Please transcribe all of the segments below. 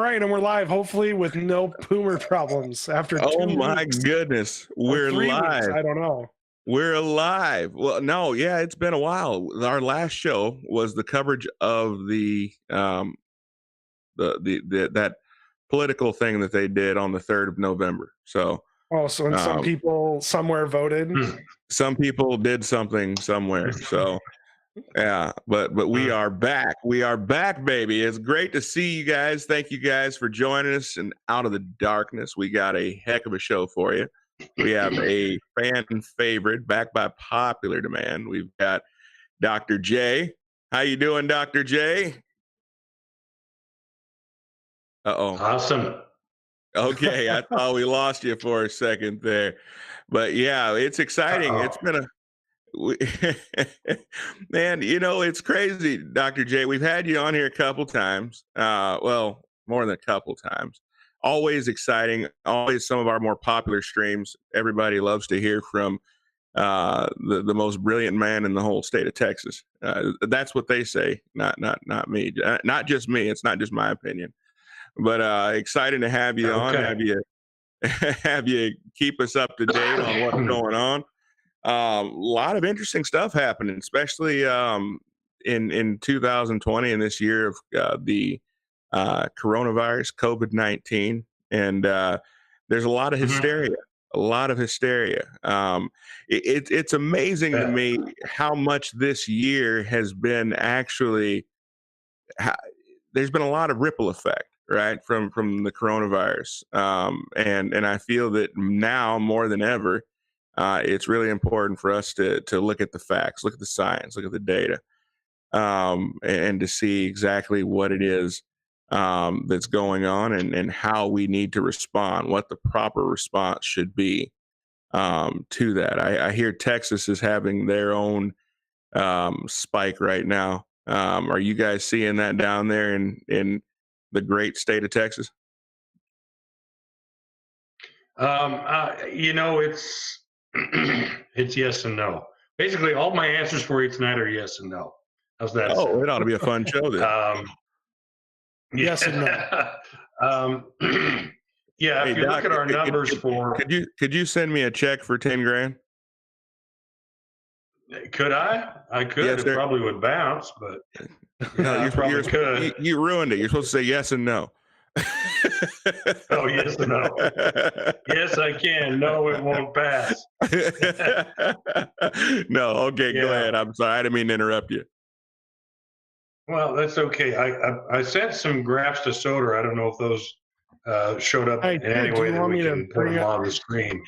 right, and we're live, hopefully with no boomer problems after Oh 2 my weeks goodness, or we're 3 weeks, live. I don't know. We're alive. Well, no, yeah, it's been a while. Our last show was the coverage of the that political thing that they did on the 3rd of November. So, Oh, so and some um, people somewhere voted. some people did something somewhere. So, yeah, but we are back. We are back, baby. It's great to see you guys. Thank you guys for joining us. And out of the darkness, we got a heck of a show for you. We have a fan favorite, backed by popular demand. We've got Dr. J. How you doing, Dr. J? Uh-oh. Awesome. Okay, I thought we lost you for a second there. But yeah, it's exciting. Uh-oh. It's been a we, man, it's crazy, Dr. J. We've had you on here a couple times. Well, more than a couple times. Always exciting. Always some of our more popular streams. Everybody loves to hear from the most brilliant man in the whole state of Texas. That's what they say. Not me. Not just me. It's not just my opinion. But excited to have you on. Okay. Have you have you keep us up to date on what's going on. A lot of interesting stuff happening, especially in 2020 and this year of the coronavirus, COVID-19, and there's a lot of hysteria. A lot of hysteria. It's amazing to me how much this year has been actually. There's been a lot of ripple effect, right, from the coronavirus, and I feel that now more than ever. It's really important for us to look at the facts, look at the science, look at the data, and to see exactly what it is that's going on and how we need to respond, what the proper response should be to that. I hear Texas is having their own spike right now. Are you guys seeing that down there in the great state of Texas? It's it's yes and no. Basically, all my answers for you tonight are yes and no. How's that Oh, sound? it ought to be a fun show then. Yes and no. Yeah, Hey, if you Doc, look at our numbers for, could you send me a check for 10 grand? could I? I could. Yes, It sir. probably would bounce, but No, I probably could. you ruined it. You're supposed to say yes and no. Oh, yes and no. Yes, I can. No, it won't pass. No, okay, go Yeah. ahead. I'm sorry. I didn't mean to interrupt you. Well, that's okay. I sent some graphs to Soder. I don't know if those showed up I in did. any Do way you that want we me to can put bring them up? on the screen.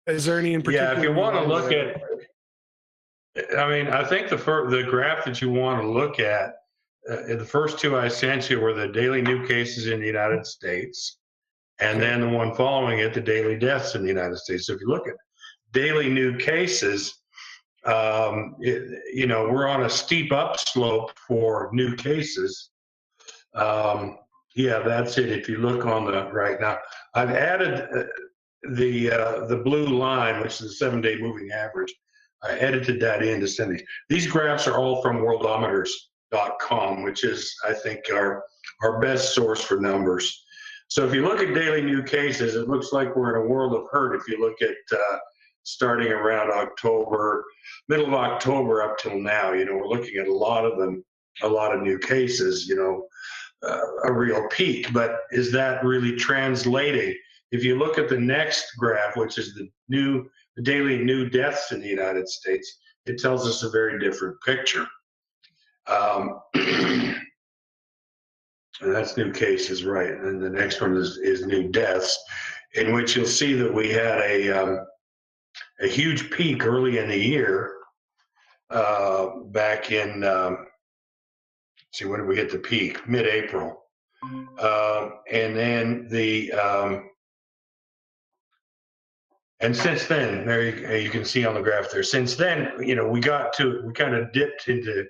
Is there any in particular? Yeah, if you want to look at, I mean, I think the graph that you want to look at, the first two I sent you were the daily new cases in the United States, and then the one following it, the daily deaths in the United States. So if you look at daily new cases, we're on a steep upslope for new cases. Yeah, that's it. If you look on the right now, I've added the blue line, which is the 7-day moving average. I edited that in to send these graphs are all from worldometers.com, which is, I think, our best source for numbers. So if you look at daily new cases, it looks like we're in a world of hurt. If you look at starting around October, middle of October up till now, we're looking at a lot of new cases, a real peak. But is that really translating? If you look at the next graph, which is the daily new deaths in the United States, it tells us a very different picture. And that's new cases, right? And the next one is new deaths, in which you'll see that we had a huge peak early in the year, back in, see, when did we hit the peak? Mid-April. And then and since then, there you can see on the graph there, since then, we kind of dipped into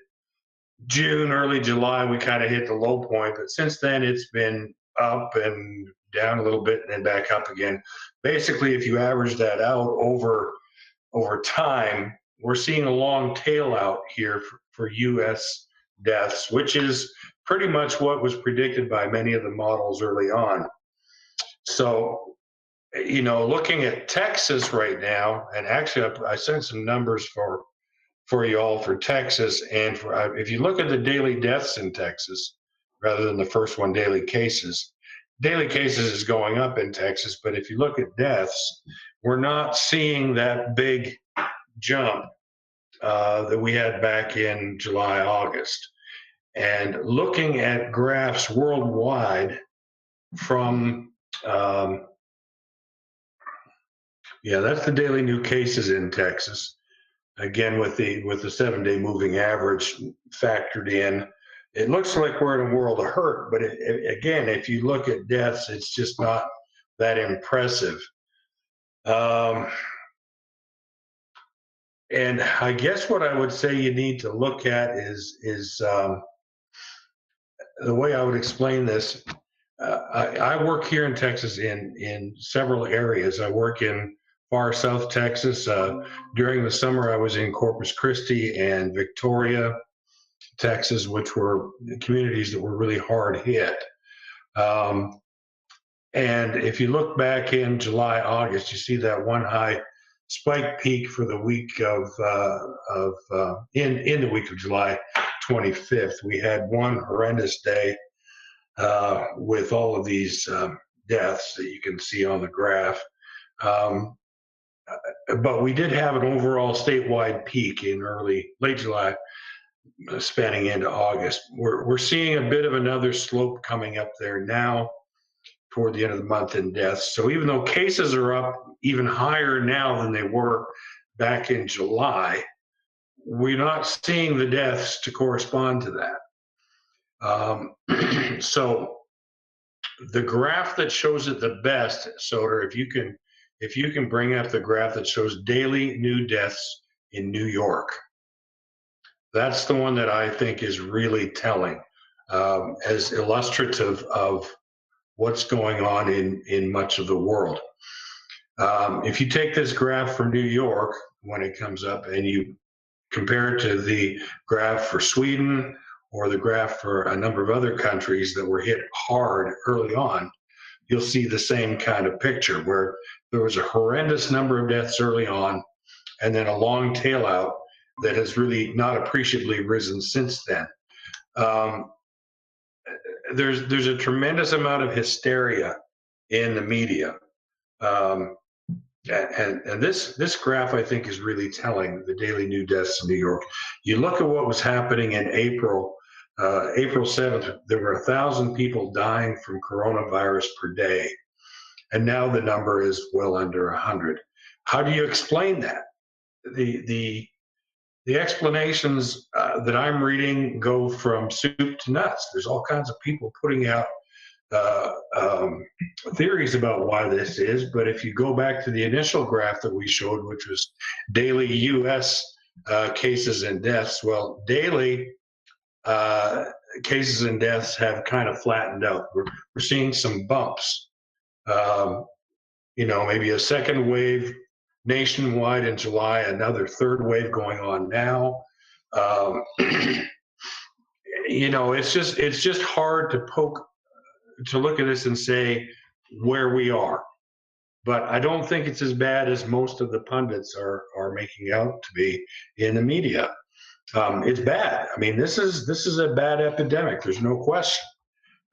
June, early July, we kind of hit the low point, but since then it's been up and down a little bit and then back up again. Basically, if you average that out over time, we're seeing a long tail out here for U.S. deaths, which is pretty much what was predicted by many of the models early on. So, looking at Texas right now, and actually I sent some numbers for you all for Texas, and if you look at the daily deaths in Texas, rather than the first one, daily cases is going up in Texas, but if you look at deaths, we're not seeing that big jump that we had back in July, August. And looking at graphs worldwide from, that's the daily new cases in Texas. Again, with the 7-day moving average factored in, it looks like we're in a world of hurt. But again, if you look at deaths, it's just not that impressive. And I guess what I would say you need to look at is the way I would explain this. I work here in Texas in several areas. I work in far south Texas. During the summer, I was in Corpus Christi and Victoria, Texas, which were communities that were really hard hit. And if you look back in July, August, you see that one high spike peak for the week in the week of July 25th. We had one horrendous day with all of these deaths that you can see on the graph. But we did have an overall statewide peak in late July, spanning into August. We're seeing a bit of another slope coming up there now toward the end of the month in deaths. So even though cases are up even higher now than they were back in July, we're not seeing the deaths to correspond to that. So the graph that shows it the best, Soder, if you can bring up the graph that shows daily new deaths in New York, that's the one that I think is really telling, as illustrative of what's going on in much of the world. If you take this graph for New York, when it comes up, and you compare it to the graph for Sweden or the graph for a number of other countries that were hit hard early on, you'll see the same kind of picture where there was a horrendous number of deaths early on and then a long tail out that has really not appreciably risen since then. There's a tremendous amount of hysteria in the media. And this graph, I think, is really telling, the daily new deaths in New York. You look at what was happening in April 7th, there were 1,000 people dying from coronavirus per day. And now the number is well under 100. How do you explain that? The explanations that I'm reading go from soup to nuts. There's all kinds of people putting out theories about why this is, but if you go back to the initial graph that we showed, which was daily U.S. Cases and deaths, well, daily cases and deaths have kind of flattened out. We're seeing some bumps. Maybe a second wave nationwide in July, another third wave going on now. It's just hard to look at this and say where we are. But I don't think it's as bad as most of the pundits are making out to be in the media. It's bad. I mean, this is a bad epidemic. There's no question.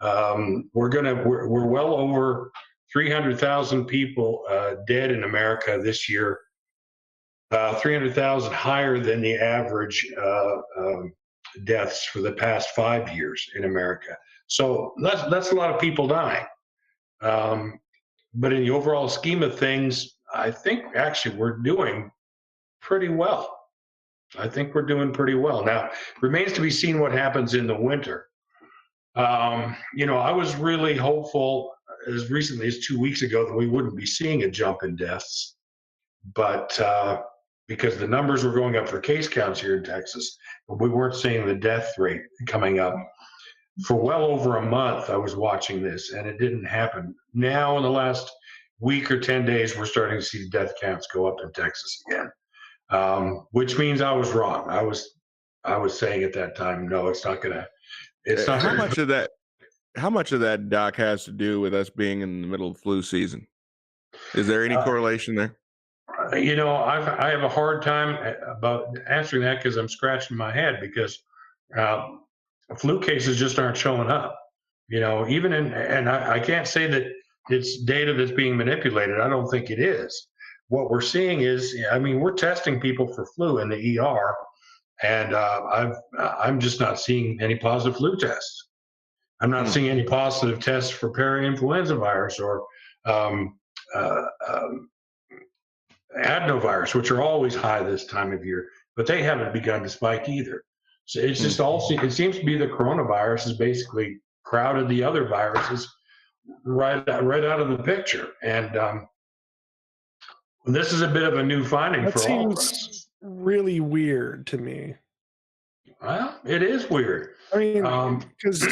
We're well over 300,000 people dead in America this year. 300,000 higher than the average deaths for the past 5 years in America. So that's a lot of people dying. But in the overall scheme of things, I think actually we're doing pretty well. Now, it remains to be seen what happens in the winter. I was really hopeful as recently as 2 weeks ago that we wouldn't be seeing a jump in deaths, but because the numbers were going up for case counts here in Texas, but we weren't seeing the death rate coming up. For well over a month, I was watching this, and it didn't happen. Now, in the last week or 10 days, we're starting to see death counts go up in Texas again, which means I was wrong. I was saying at that time, no, it's not going to. It's not How very much of that? How much of that, Doc, has to do with us being in the middle of flu season? Is there any correlation there? I have a hard time about answering that because I'm scratching my head because uh, flu cases just aren't showing up. Even and I can't say that it's data that's being manipulated. I don't think it is. What we're seeing is, I mean, we're testing people for flu in the ER, and I'm just not seeing any positive flu tests. I'm not seeing any positive tests for parainfluenza virus or um, uh, um, adenovirus, which are always high this time of year, but they haven't begun to spike either. So it's just it seems to be the coronavirus has basically crowded the other viruses right out of the picture. And this is a bit of a new finding That for all of seems us. really weird to me. Well, it is weird. I mean, because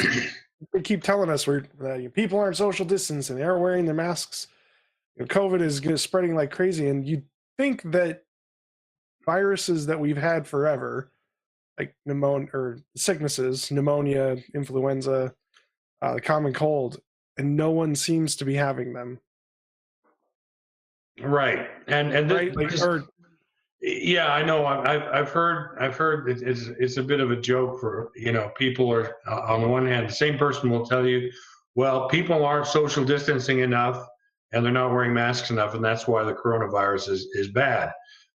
they keep telling us people aren't social distancing, they aren't wearing their masks. COVID is spreading like crazy, and you'd think that viruses that we've had forever, like pneumonia or sicknesses, pneumonia, influenza, the common cold, and no one seems to be having them. Right, and Right, yeah, I know. I've heard it's a bit of a joke for people are on the one hand, the same person will tell you, well, people aren't social distancing enough and they're not wearing masks enough, and that's why the coronavirus is bad.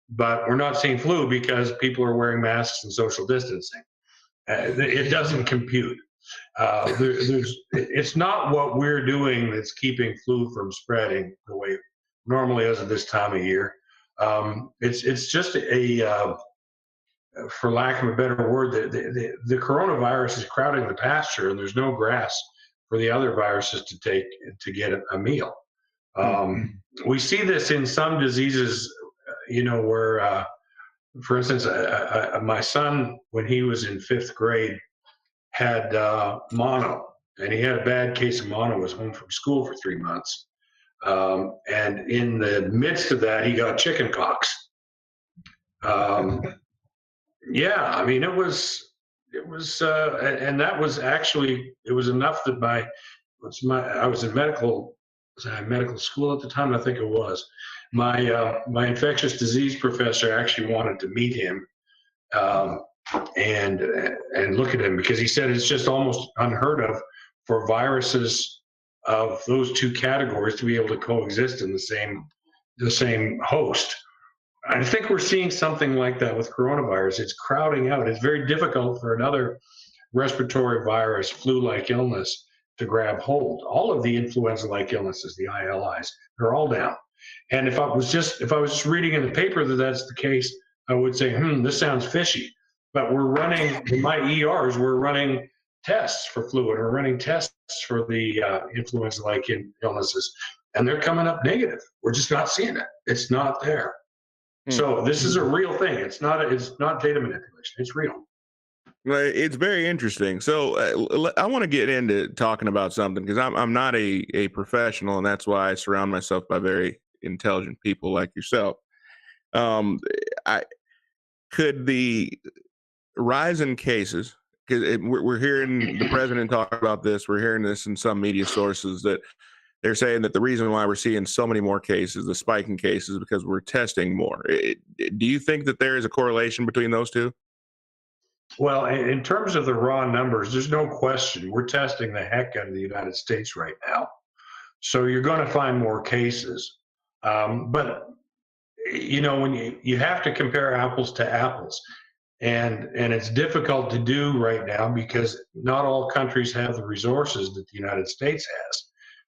But we're not seeing flu because people are wearing masks and social distancing. It doesn't compute. It's not what we're doing that's keeping flu from spreading the way it normally is at this time of year. It's just for lack of a better word, the coronavirus is crowding the pasture, and there's no grass for the other viruses to take to get a meal. We see this in some diseases, where, for instance, my son, when he was in 5th grade, had mono, and he had a bad case of mono, was home from school for 3 months. And in the midst of that, he got chicken pox. Yeah, I mean, it was, and that was actually, it was enough that I was in medical school at the time? I think it was. My infectious disease professor actually wanted to meet him and look at him, because he said it's just almost unheard of for viruses of those two categories to be able to coexist in the same host. I think we're seeing something like that with coronavirus. It's crowding out. It's very difficult for another respiratory virus, flu-like illness, to grab hold. All of the influenza-like illnesses, the ILIs, they're all down. And if I was just reading in the paper that that's the case, I would say, this sounds fishy. But we're running, in my ERs, we're running tests for flu, and we're running tests for the influenza-like illnesses, and they're coming up negative. We're just not seeing it. It's not there. So this is a real thing. It's not data manipulation. It's real. Well, it's very interesting. So I want to get into talking about something, because I'm not a professional, and that's why I surround myself by very intelligent people like yourself. Could the rise in cases, because we're hearing the president talk about this, we're hearing this in some media sources, that they're saying that the reason why we're seeing so many more cases, the spike in cases, is because we're testing more. Do you think that there is a correlation between those two? Well, in terms of the raw numbers, there's no question we're testing the heck out of the United States right now. So you're going to find more cases. But, when you have to compare apples to apples, and it's difficult to do right now because not all countries have the resources that the United States has.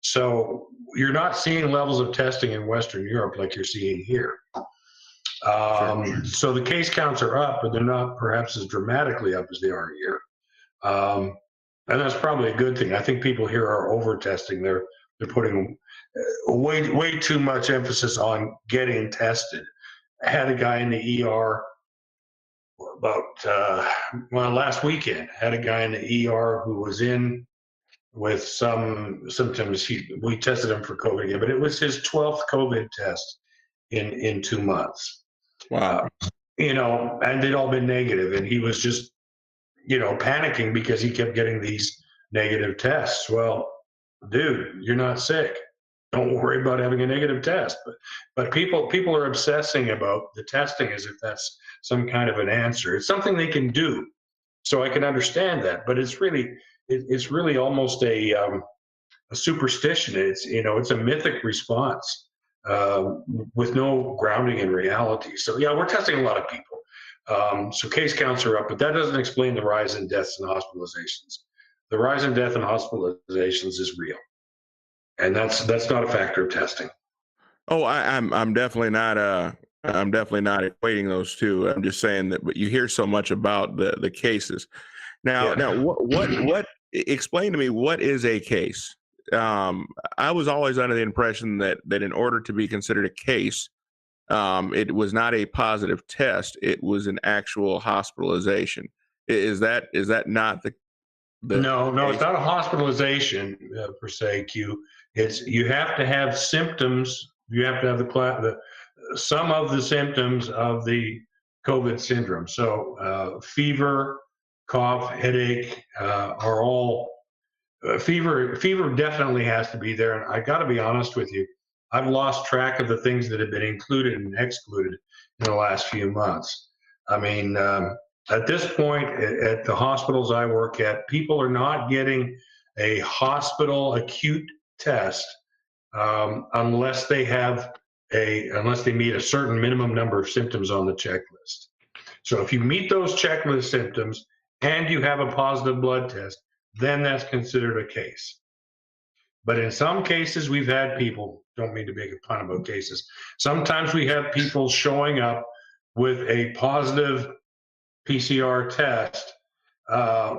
So you're not seeing levels of testing in Western Europe like you're seeing here. So the case counts are up, but they're not perhaps as dramatically up as they are here. And that's probably a good thing. I think people here are over testing. They're putting way too much emphasis on getting tested. I had a guy in the ER last weekend. Had a guy in the ER who was in with some symptoms. We tested him for COVID again, but it was his 12th COVID test in 2 months. Wow. And they'd all been negative, and he was just panicking because he kept getting these negative tests. Well, dude, you're not sick. Don't worry about having a negative test. But people are obsessing about the testing as if that's some kind of an answer. It's something they can do, so I can understand that. But it's really almost a superstition. It's a mythic response uh, with no grounding in reality. So yeah, we're testing a lot of people. So case counts are up, but that doesn't explain the rise in deaths and hospitalizations. The rise in death and hospitalizations is real, and that's not a factor of testing. Oh, I'm definitely not equating those two. I'm just saying that, but you hear so much about the cases. Now, Yeah. what explain to me, what is a case? I was always under the impression that in order to be considered a case, it was not a positive test, it was an actual hospitalization. Is that not the No, it's case? not a hospitalization per se. It's you have to have symptoms. You have to have some of the symptoms of the COVID syndrome. So fever, cough, headache are all fever. Fever definitely has to be there. And I got to be honest with you, I've lost track of the things that have been included and excluded in the last few months. I mean, at this point, at the hospitals I work at, people are not getting a hospital acute test unless they meet a certain minimum number of symptoms on the checklist. So if you meet those checklist symptoms and you have a positive blood test, then that's considered a case. But in some cases, we've had people, don't mean to make a pun about cases, sometimes we have people showing up with a positive PCR test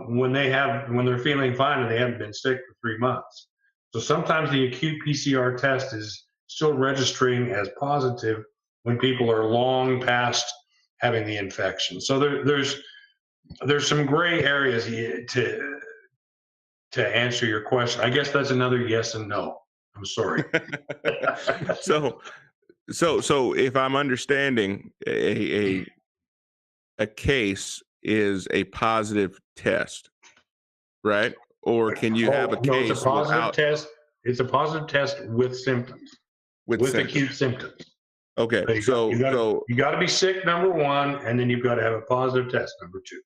when they're feeling fine and they haven't been sick for 3 months. So sometimes the acute PCR test is still registering as positive when people are long past having the infection. So there's some gray areas to answer your question. I guess that's another yes and no. I'm sorry. So if I'm understanding, a case is a positive test, right? Or can you have a No, it's a case positive without test. It's a positive test with symptoms, with symptoms? acute symptoms. Okay, So you got to be sick, number one, and then you've got to have a positive test, number two.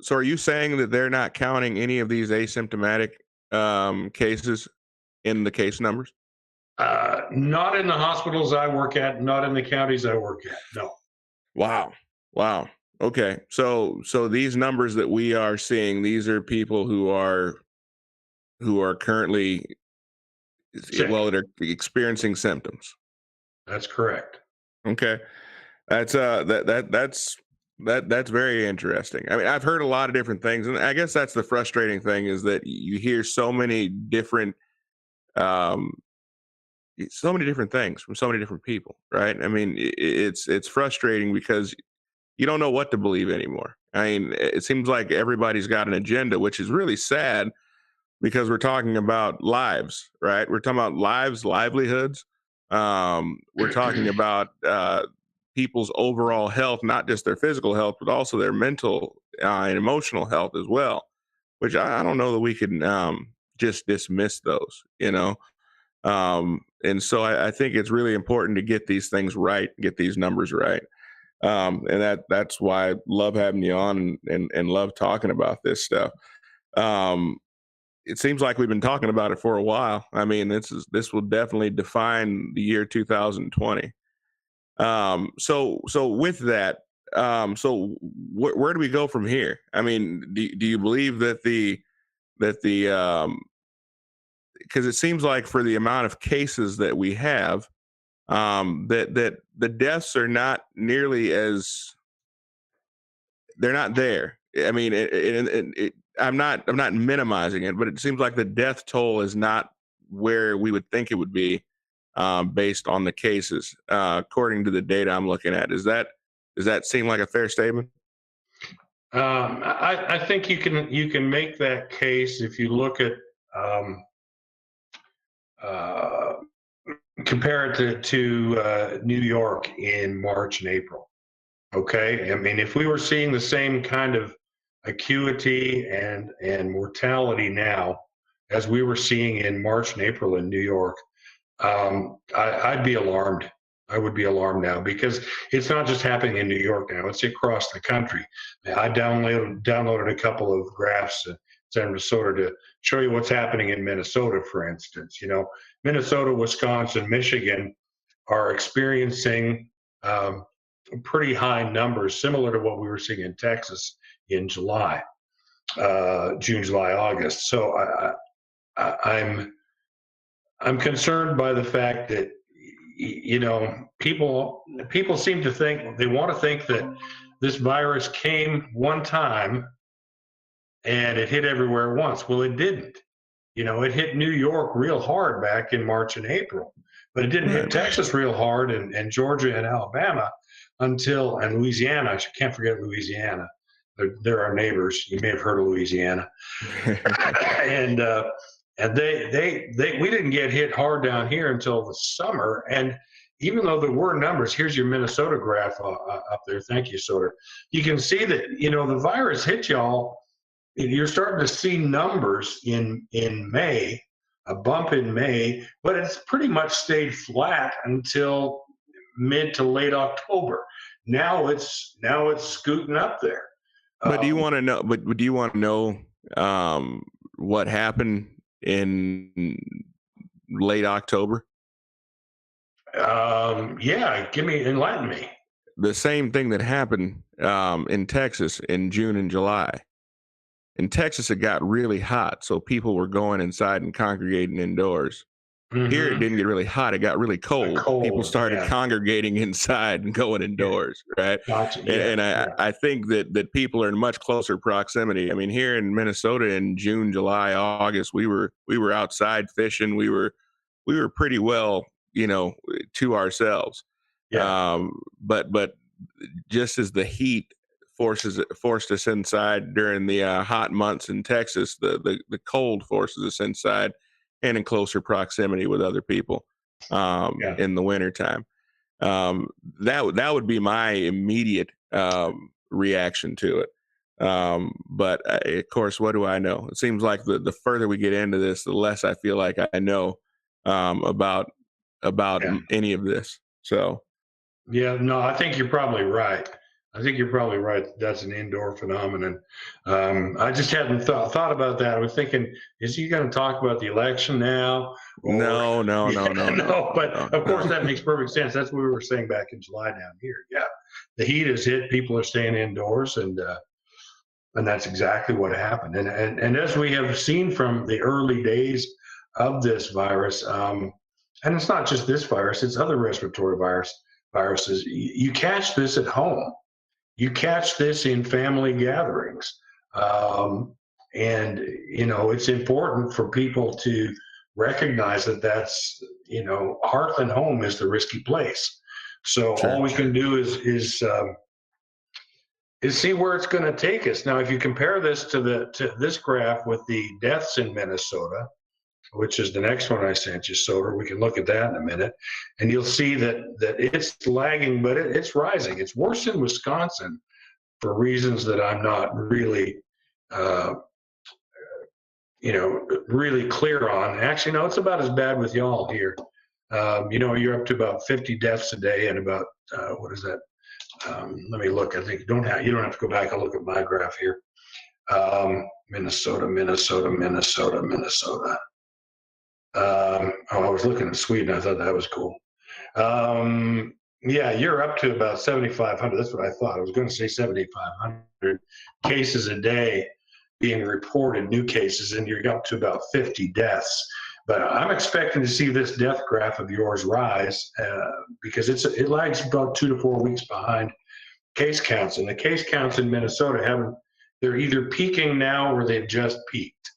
so are you saying that they're not counting any of these asymptomatic cases in the case numbers? Not in the hospitals I work at, not in the counties I work at. No. Wow. Okay, so these numbers that we are seeing, these are people who are currently Sick. that are experiencing symptoms. That's correct. Okay, that's that's very interesting. I mean, I've heard a lot of different things, and I guess that's the frustrating thing is that you hear so many different um, things from so many different people, right? I mean, it's frustrating because you don't know what to believe anymore. I mean, it seems like everybody's got an agenda, which is really sad because we're talking about lives, right? We're talking about lives, livelihoods. We're talking about people's overall health, not just their physical health, but also their mental and emotional health as well, which I don't know that we can just dismiss those, you know? And so I think it's really important to get these things right, get these numbers right. And that's why I love having you on and love talking about this stuff. It seems like we've been talking about it for a while. I mean, this will definitely define the year 2020. So with that, where do we go from here? I mean, do you believe that the because it seems like for the amount of cases that we have, that the deaths are not nearly as they're not there. I mean, I'm not minimizing it, but it seems like the death toll is not where we would think it would be based on the cases, according to the data I'm looking at. Does that seem like a fair statement? I think you can make that case if you look at compare it to New York in March and April. Okay, I mean, if we were seeing the same kind of acuity and mortality now, as we were seeing in March and April in New York, I'd be alarmed. I would be alarmed now, because it's not just happening in New York now, it's across the country. I downloaded a couple of graphs in Minnesota to show you what's happening in Minnesota, for instance. Minnesota, Wisconsin, Michigan are experiencing pretty high numbers, similar to what we were seeing in Texas in July, June, July, August. So I'm concerned by the fact that people seem to think, they want to think that this virus came one time and it hit everywhere at once. Well, it didn't. It hit New York real hard back in March and April, but it didn't hit Texas real hard, and Georgia and Alabama and Louisiana. I can't forget Louisiana. They're our neighbors. You may have heard of Louisiana. and we didn't get hit hard down here until the summer. And even though there were numbers, here's your Minnesota graph up there. Thank you, Soder. You can see that, the virus hit y'all. You're starting to see numbers in May, a bump in May, but it's pretty much stayed flat until mid to late October. Now it's scooting up there. But do you want to know? But do you want to know what happened in late October? Yeah, enlighten me. The same thing that happened in Texas in June and July. In Texas, it got really hot, so people were going inside and congregating indoors. Mm-hmm. Here, it didn't get really hot; it got really cold. People started congregating inside and going indoors, right? Gotcha. And I think that people are in much closer proximity. I mean, here in Minnesota in June, July, August, we were outside fishing. We were pretty well, to ourselves. Yeah. But just as the heat forced us inside during the hot months in Texas, the cold forces us inside and in closer proximity with other people in the wintertime. That would be my immediate reaction to it. But of course, what do I know? It seems like the further we get into this, the less I feel like I know about any of this. So yeah, no, I think you're probably right. That's an indoor phenomenon. I just hadn't thought about that. I was thinking, is he going to talk about the election now? No. But of course, that makes perfect sense. That's what we were saying back in July down here. Yeah, the heat has hit. People are staying indoors, and that's exactly what happened. And as we have seen from the early days of this virus, and it's not just this virus; it's other respiratory viruses. You catch this at home. You catch this in family gatherings. And, it's important for people to recognize that's, Heartland home is the risky place. So all we can do is see where it's going to take us. Now, if you compare this to this graph with the deaths in Minnesota, which is the next one I sent you, Soder, we can look at that in a minute, and you'll see that it's lagging, but it's rising. It's worse in Wisconsin for reasons that I'm not really, really clear on. Actually, no, it's about as bad with y'all here. You're up to about 50 deaths a day, and about what is that? Let me look. I think you don't have to go back and look at my graph here. Minnesota. I was looking at Sweden. I thought that was cool. Yeah, you're up to about 7,500. That's what I thought. I was going to say 7,500 cases a day being reported, new cases, and you're up to about 50 deaths. But I'm expecting to see this death graph of yours rise because it lags about 2 to 4 weeks behind case counts. And the case counts in Minnesota they're either peaking now or they've just peaked.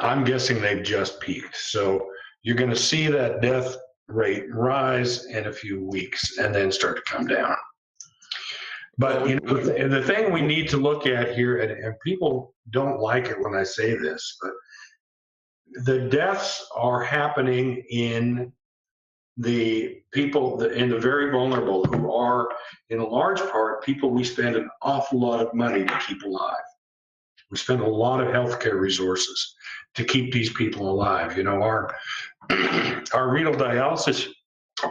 I'm guessing they've just peaked. So you're going to see that death rate rise in a few weeks and then start to come down. But the thing we need to look at here, and people don't like it when I say this, but the deaths are happening in the people and the very vulnerable, who are in a large part people we spend an awful lot of money to keep alive. We spend a lot of healthcare resources to keep these people alive. Our renal dialysis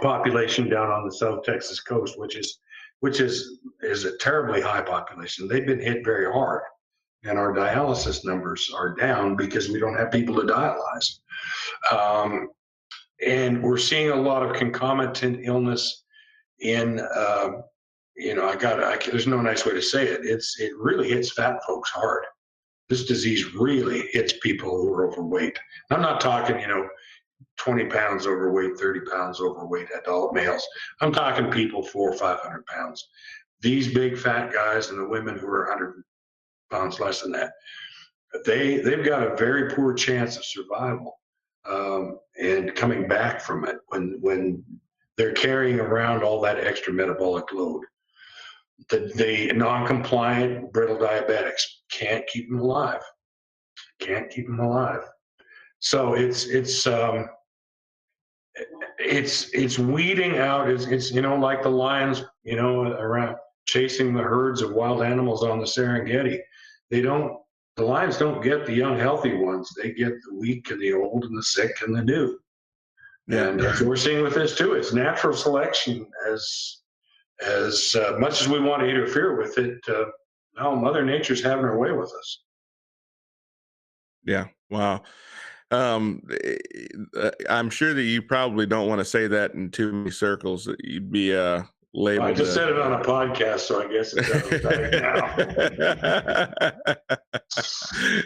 population down on the South Texas coast, which is a terribly high population. They've been hit very hard, and our dialysis numbers are down because we don't have people to dialyze. And we're seeing a lot of concomitant illness in, there's no nice way to say it. It really hits fat folks hard. This disease really hits people who are overweight. I'm not talking, 20 pounds overweight, 30 pounds overweight adult males. I'm talking people 400 or 500 pounds. These big fat guys and the women who are 100 pounds less than that, they've got a very poor chance of survival and coming back from it when they're carrying around all that extra metabolic load. The non-compliant brittle diabetics can't keep them alive. So it's weeding out. It's like the lions, around chasing the herds of wild animals on the Serengeti. The lions don't get the young healthy ones. They get the weak and the old and the sick and the new. Yeah. And that's what we're seeing with this too. It's natural selection. As much as we want to interfere with it, no, Mother Nature's having her way with us. Yeah. Wow. I'm sure that you probably don't want to say that in too many circles. That you'd be labeled. I just said it on a podcast, so I guess it's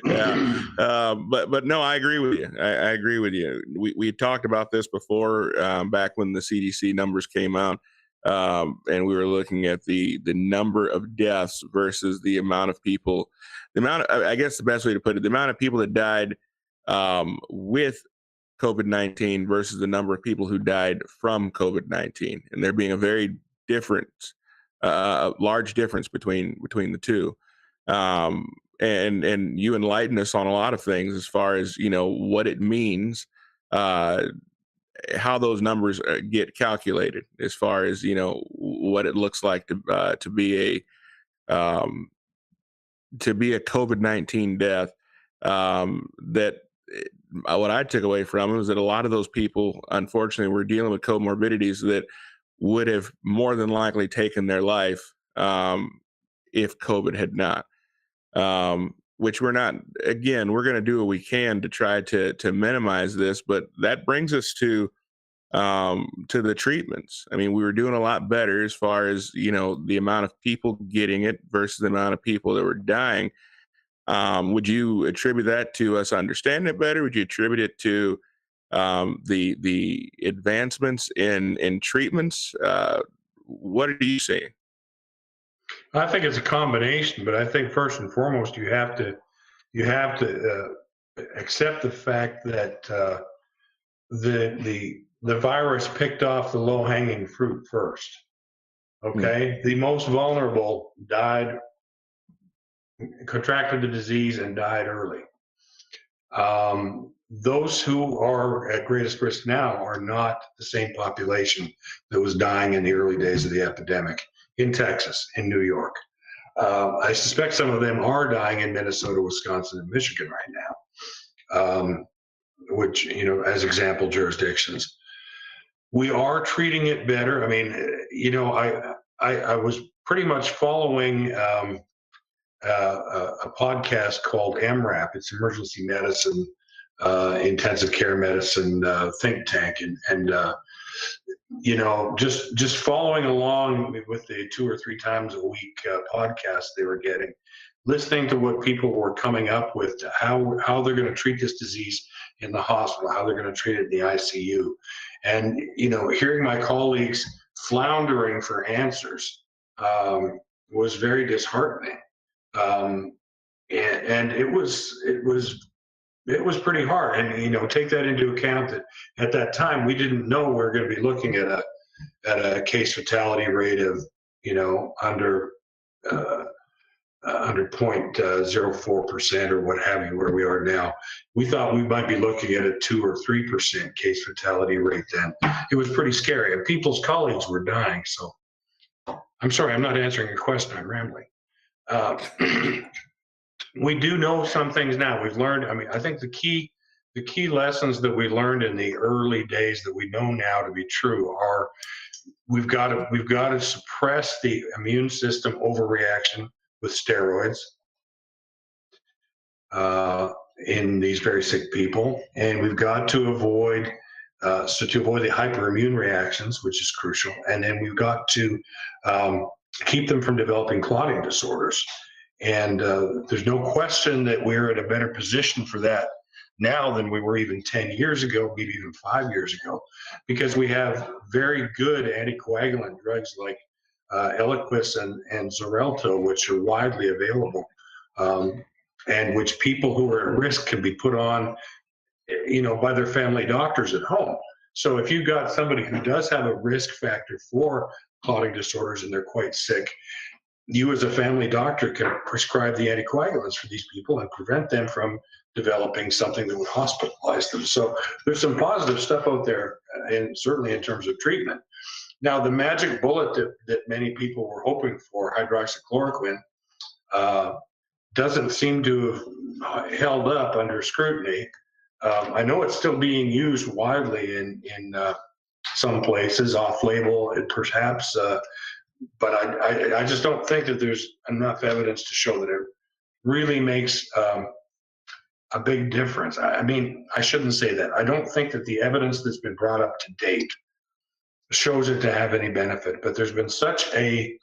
yeah. But no, I agree with you. I agree with you. We talked about this before, back when the CDC numbers came out, and we were looking at the number of deaths versus the amount of people. I guess the best way to put it, the amount of people that died with COVID-19 versus the number of people who died from COVID-19, and there being a very large difference between the two. And you enlighten us on a lot of things as far as what it means, how those numbers get calculated, as far as what it looks like to be a COVID-19 death. What I took away from it was that a lot of those people, unfortunately, were dealing with comorbidities that would have more than likely taken their life if COVID had not. Which we're not. Again, we're going to do what we can to try to minimize this, but that brings us to the treatments. I mean, we were doing a lot better as far as the amount of people getting it versus the amount of people that were dying. Would you attribute that to us understanding it better? Would you attribute it to the advancements in treatments? What are you seeing? I think it's a combination, but I think first and foremost you have to accept the fact that the virus picked off the low-hanging fruit first. Okay, the most vulnerable contracted the disease and died early. Those who are at greatest risk now are not the same population that was dying in the early days of the epidemic in Texas, in New York. I suspect some of them are dying in Minnesota, Wisconsin, and Michigan right now, which, as example jurisdictions. We are treating it better. I mean, I was pretty much following a podcast called MRAP. It's Emergency Medicine, Intensive Care Medicine think tank, and just following along with the 2 or 3 times a week podcast they were getting, listening to what people were coming up with, how they're going to treat this disease in the hospital, how they're going to treat it in the ICU, and hearing my colleagues floundering for answers was very disheartening. And it was pretty hard. And take that into account that at that time we didn't know we were going to be looking at a case fatality rate of under under 0.04% or what have you, where we are now. We thought we might be looking at a 2 or 3% case fatality rate then. It was pretty scary, and people's colleagues were dying. So I'm sorry, I'm not answering your question, I'm rambling. We do know some things now. We've learned, I mean, I think the key lessons that we learned in the early days that we know now to be true are we've got to suppress the immune system overreaction with steroids in these very sick people, and we've got to avoid to avoid the hyperimmune reactions, which is crucial, and then we've got to keep them from developing clotting disorders. And there's no question that we're in a better position for that now than we were even 10 years ago, maybe even 5 years ago, because we have very good anticoagulant drugs like Eliquis and Xarelto, which are widely available, and which people who are at risk can be put on, by their family doctors at home. So if you've got somebody who does have a risk factor for clotting disorders and they're quite sick, you as a family doctor can prescribe the anticoagulants for these people and prevent them from developing something that would hospitalize them. So there's some positive stuff out there, and certainly in terms of treatment. Now, the magic bullet that many people were hoping for, hydroxychloroquine, doesn't seem to have held up under scrutiny. I know it's still being used widely in some places, off-label, perhaps, but I just don't think that there's enough evidence to show that it really makes a big difference. I mean, I shouldn't say that. I don't think that the evidence that's been brought up to date shows it to have any benefit, but there's been such a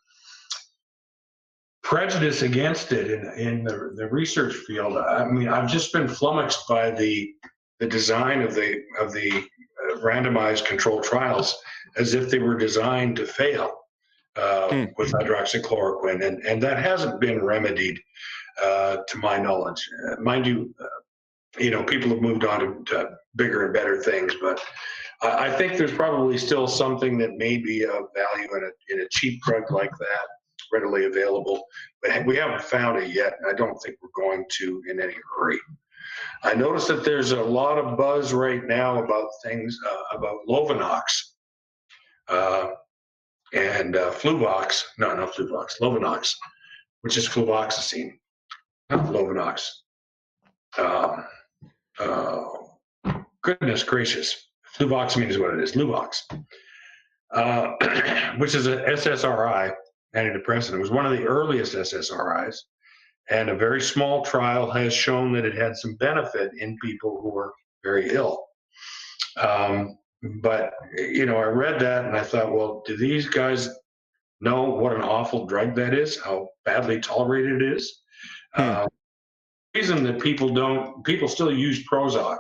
prejudice against it in the research field. I mean, I've just been flummoxed by the design of the randomized controlled trials, as if they were designed to fail with hydroxychloroquine, and that hasn't been remedied to my knowledge. Mind you, people have moved on to bigger and better things, but I think there's probably still something that may be of value in a cheap drug like that, readily available, but we haven't found it yet, and I don't think we're going to in any hurry. I noticed that there's a lot of buzz right now about things about Lovenox and Fluvox, not Fluvox, Lovenox, which is fluvoxacine, not Lovenox. Goodness gracious, fluvoxamine is what it is, Luvox, which is an SSRI antidepressant. It was one of the earliest SSRIs, and a very small trial has shown that it had some benefit in people who were very ill. But, I read that and I thought, well, do these guys know what an awful drug that is, how badly tolerated it is? The reason that people still use Prozac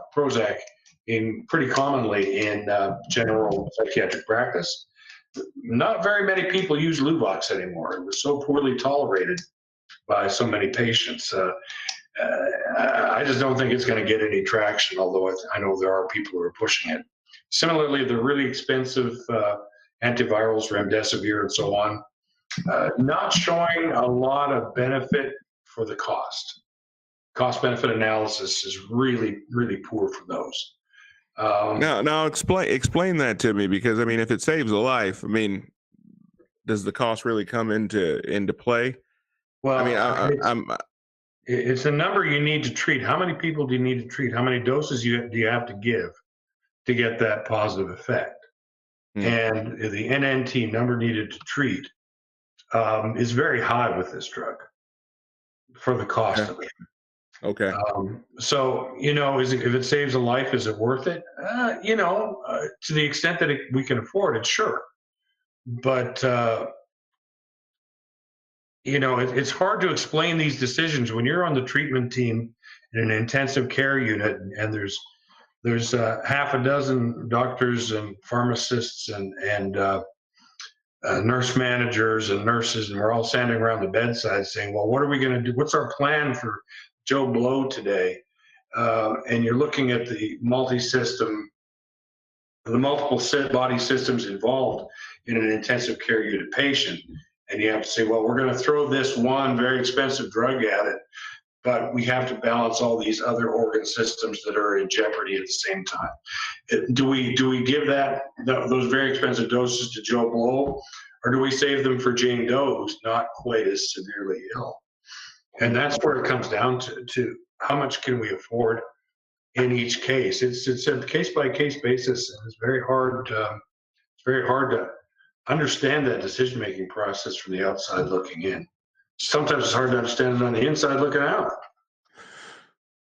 pretty commonly in general psychiatric practice. Not very many people use Luvox anymore. It was so poorly tolerated by so many patients. I just don't think it's going to get any traction, although I know there are people who are pushing it. Similarly, the really expensive antivirals, remdesivir and so on, not showing a lot of benefit for the cost. Cost-benefit analysis is really, really poor for those. Now explain that to me, because I mean, if it saves a life, I mean, does the cost really come into play? Well, I mean, it's a number you need to treat. How many people do you need to treat? How many doses do you have to give to get that positive effect? And the NNT, number needed to treat, is very high with this drug for the cost of it. Okay. So, if it saves a life, is it worth it? To the extent that we can afford it, sure. But, it's hard to explain these decisions when you're on the treatment team in an intensive care unit, and there's half a dozen doctors and pharmacists and nurse managers and nurses, and we're all standing around the bedside saying, well, what are we going to do? What's our plan for Joe Blow today? And you're looking at the multi-system, the multiple body systems involved in an intensive care unit patient. And you have to say, well, we're going to throw this one very expensive drug at it, but we have to balance all these other organ systems that are in jeopardy at the same time. Do we give those very expensive doses to Joe Blow, or do we save them for Jane Doe, who's not quite as severely ill? And that's where it comes down to how much can we afford in each case. It's a case by case basis, and it's very hard. It's very hard to understand that decision making process from the outside looking in. Sometimes it's hard to understand it on the inside looking out.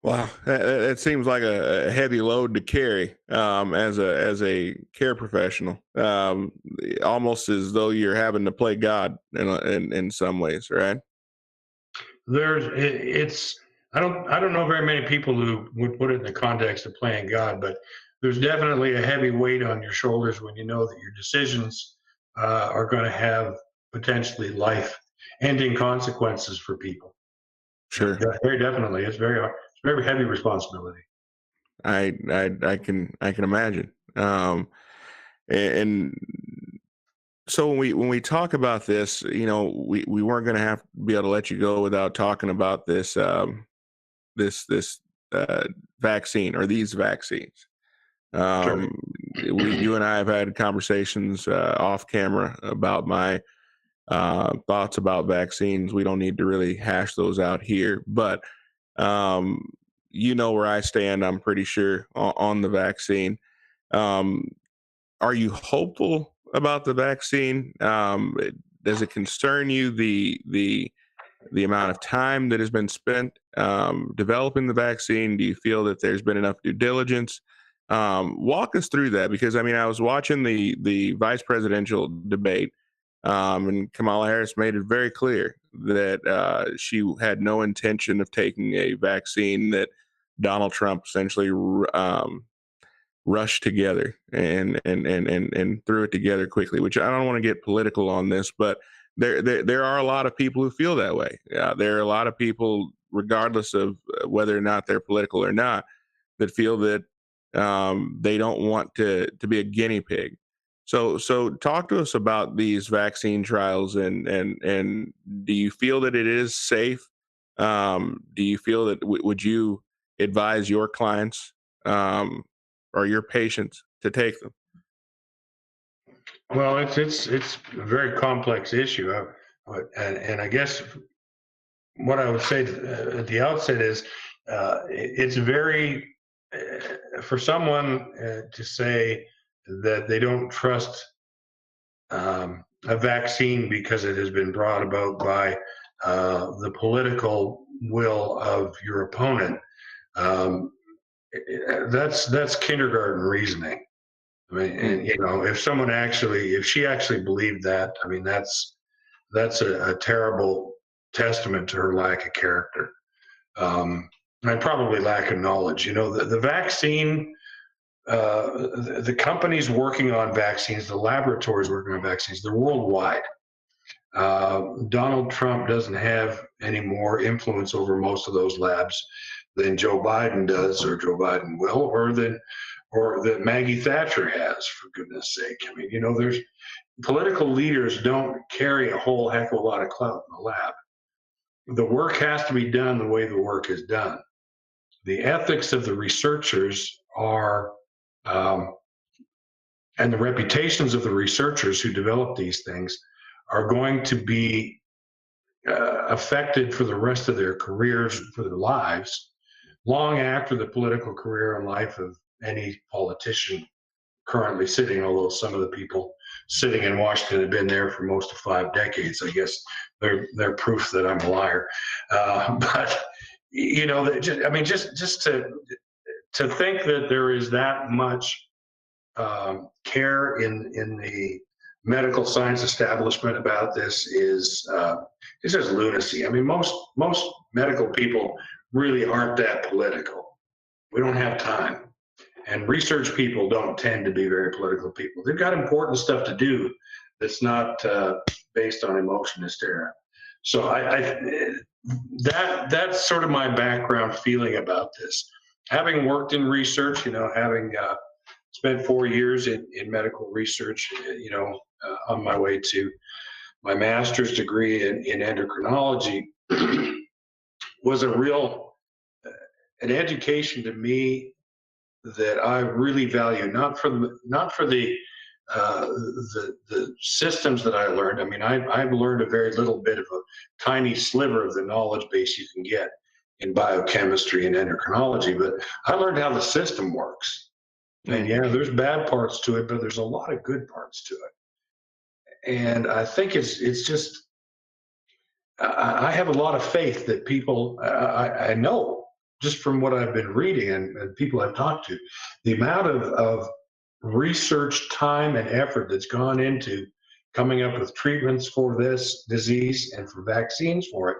Wow, that seems like a heavy load to carry as a care professional. Almost as though you're having to play God in some ways, right? I don't know very many people who would put it in the context of playing God, but there's definitely a heavy weight on your shoulders when you know that your decisions are going to have potentially life-ending consequences for people. Sure. Yeah, very definitely. It's very heavy responsibility. I can imagine. And so when we talk about this, we weren't going to have to be able to let you go without talking about this this vaccine or these vaccines. Sure. You and I have had conversations off camera about my thoughts about vaccines. We don't need to really hash those out here, but where I stand, I'm pretty sure, on the vaccine. Are you hopeful about the vaccine? Does it concern you the amount of time that has been spent developing the vaccine? Do you feel that there's been enough due diligence? Walk us through that, because I was watching the vice presidential debate, and Kamala Harris made it very clear that she had no intention of taking a vaccine that Donald Trump essentially rushed together and threw it together quickly. Which, I don't want to get political on this, but there are a lot of people who feel that way. There are a lot of people, regardless of whether or not they're political or not, that feel that they don't want to be a guinea pig. So talk to us about these vaccine trials, and do you feel that it is safe? Do you feel that would you advise your clients or your patients to take them? Well, it's a very complex issue, and I guess what I would say at the outset is it's very for someone to say that they don't trust a vaccine because it has been brought about by the political will of your opponent. That's kindergarten reasoning. And if she actually believed that, that's a terrible testament to her lack of character, and probably lack of knowledge. The vaccine, the companies working on vaccines, the laboratories working on vaccines, they're worldwide. Donald Trump doesn't have any more influence over most of those labs than Joe Biden does, or Joe Biden will, or that Maggie Thatcher has, for goodness sake. There's political leaders don't carry a whole heck of a lot of clout in the lab. The work has to be done the way the work is done. The ethics of the researchers are, and the reputations of the researchers who develop these things are going to be affected for the rest of their careers, for their lives, long after the political career and life of any politician currently sitting, although some of the people sitting in Washington have been there for most of 5 decades. I guess they're proof that I'm a liar. But just to think that there is that much care in the medical science establishment about this is just lunacy. Most medical people really aren't that political. We don't have time. And research people don't tend to be very political people. They've got important stuff to do that's not based on emotion hysteria. So that's sort of my background feeling about this. Having worked in research, having spent 4 years in medical research, on my way to my master's degree in endocrinology was a real an education to me that I really value, not for the systems that I learned. I mean, I've learned a very little bit of a tiny sliver of the knowledge base you can get in biochemistry and endocrinology, but I learned how the system works. And yeah, there's bad parts to it, but there's a lot of good parts to it. And I think it's just I have a lot of faith that people I know just from what I've been reading and people I've talked to, the amount of research time and effort that's gone into coming up with treatments for this disease and for vaccines for it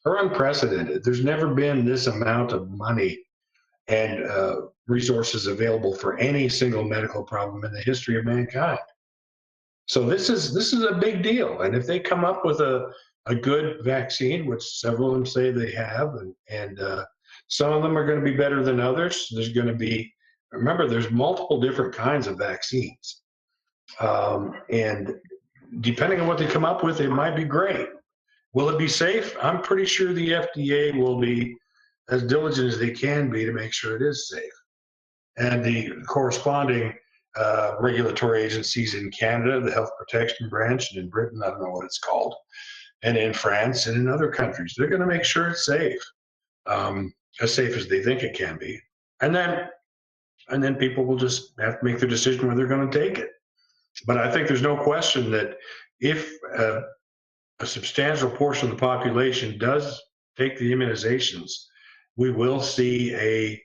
are unprecedented. There's never been this amount of money and resources available for any single medical problem in the history of mankind. So this is a big deal. And if they come up with a good vaccine, which several of them say they have, and some of them are going to be better than others. There's going to be, remember, there's multiple different kinds of vaccines. And depending on what they come up with, it might be great. Will it be safe? I'm pretty sure the FDA will be as diligent as they can be to make sure it is safe. And the corresponding regulatory agencies in Canada, the Health Protection Branch, and in Britain, I don't know what it's called, and in France and in other countries, they're going to make sure it's safe, as safe as they think it can be. And then people will just have to make their decision whether they're going to take it. But I think there's no question that if a substantial portion of the population does take the immunizations, we will see a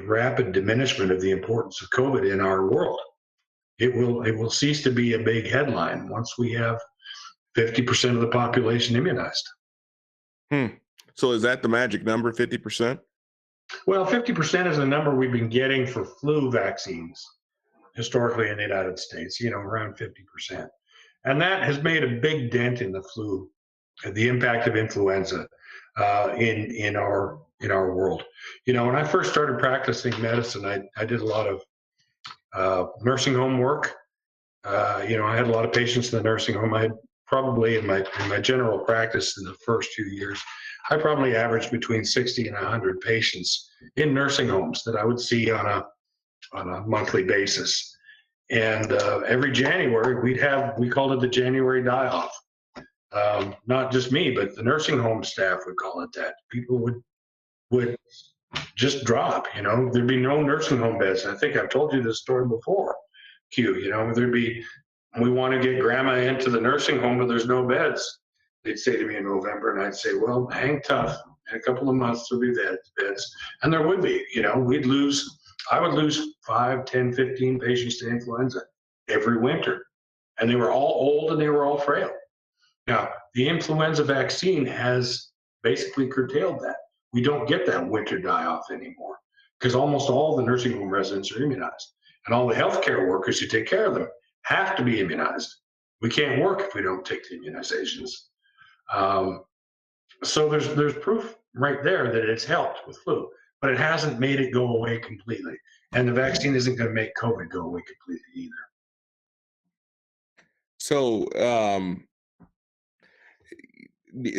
rapid diminishment of the importance of COVID in our world. It will cease to be a big headline once we have 50% of the population immunized. So is that the magic number, 50%? Well, 50% is the number we've been getting for flu vaccines historically in the United States, around 50%. And that has made a big dent in the flu, the impact of influenza in our world. When I first started practicing medicine, I did a lot of nursing home work. I had a lot of patients in the nursing home. I had probably in my general practice in the first few years, I probably averaged between 60 and 100 patients in nursing homes that I would see on a monthly basis. And every January we called it the January die-off. Not just me, but the nursing home staff would call it that. People would just drop, there'd be no nursing home beds. I think I've told you this story before, Q, there'd be, we want to get grandma into the nursing home, but there's no beds. They'd say to me in November, and I'd say, well, hang tough. In a couple of months, there'll be beds. And there would be, I would lose 5, 10, 15 patients to influenza every winter. And they were all old and they were all frail. Now, the influenza vaccine has basically curtailed that. We don't get that winter die-off anymore because almost all the nursing home residents are immunized. And all the healthcare workers who take care of them have to be immunized. We can't work if we don't take the immunizations. So there's proof right there that it's helped with flu, but it hasn't made it go away completely. And the vaccine isn't going to make COVID go away completely either. So,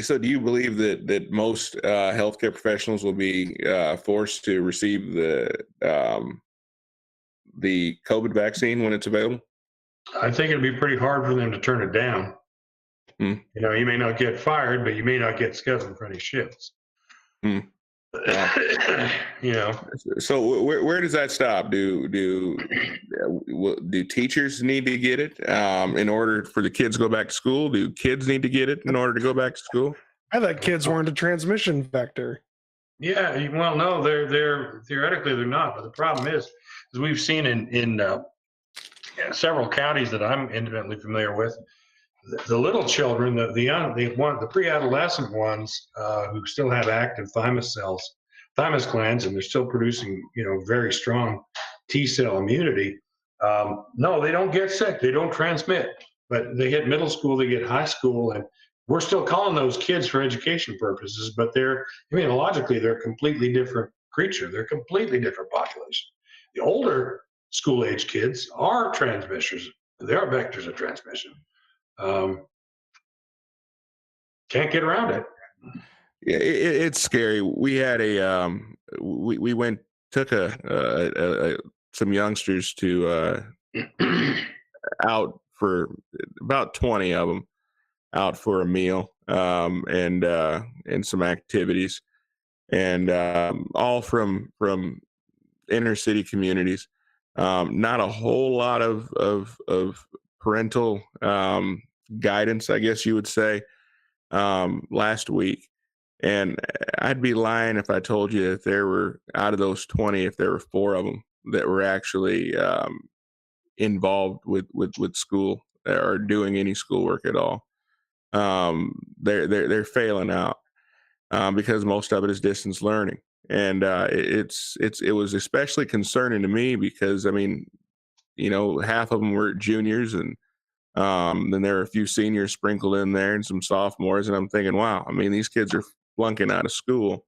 so do you believe that most healthcare professionals will be forced to receive the COVID vaccine when it's available? I think it'd be pretty hard for them to turn it down. You may not get fired, but you may not get scheduled for any shifts. So where does that stop? Do teachers need to get it in order for the kids to go back to school? Do kids need to get it in order to go back to school? I thought kids weren't a transmission vector. Yeah, well, no, they're theoretically they're not, but the problem is we've seen in several counties that I'm intimately familiar with, the little children, the young, the pre-adolescent ones who still have active thymus glands, and they're still producing, very strong T cell immunity. No, they don't get sick. They don't transmit. But they hit middle school, they get high school, and we're still calling those kids for education purposes. But immunologically, they're a completely different creature. They're a completely different population. The older school-age kids are transmitters. They are vectors of transmission. Um, can't get around it. Yeah, it's scary. We had we went took some youngsters to out for about 20 of them out for a meal, and some activities, and all from inner city communities. Not a whole lot of parental guidance, I guess you would say, last week. And I'd be lying if I told you that there were, out of those 20, if there were 4 of them that were actually involved with school or doing any schoolwork at all. They're failing out, because most of it is distance learning, and it was especially concerning to me because, I mean, half of them were juniors, and then there were a few seniors sprinkled in there and some sophomores, and I'm thinking, wow, I mean, these kids are flunking out of school,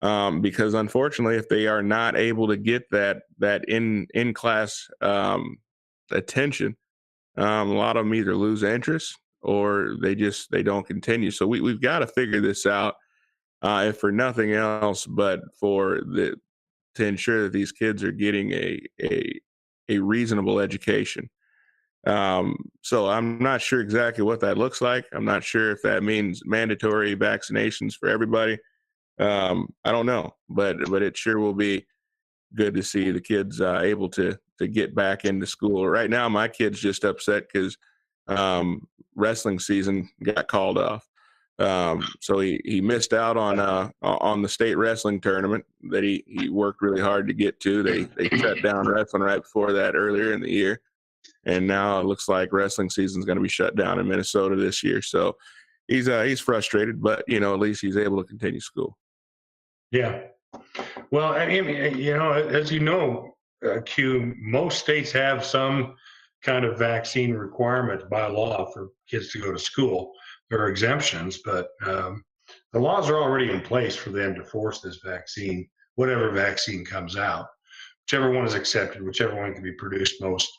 because unfortunately, if they are not able to get that in class attention, a lot of them either lose interest or they don't continue. So we've got to figure this out, if for nothing else, but to ensure that these kids are getting a reasonable education. So I'm not sure exactly what that looks like. I'm not sure if that means mandatory vaccinations for everybody. I don't know, but it sure will be good to see the kids able to get back into school. Right now, my kid's just upset because wrestling season got called off. So he missed out on the state wrestling tournament that he worked really hard to get to. They shut down wrestling right before that earlier in the year, and now it looks like wrestling season is going to be shut down in Minnesota this year. So he's frustrated, but at least he's able to continue school. Yeah. Well, I mean, as you know, Q, most states have some kind of vaccine requirement by law for kids to go to school. There are exemptions, but the laws are already in place for them to force this vaccine, whatever vaccine comes out, whichever one is accepted, whichever one can be produced most,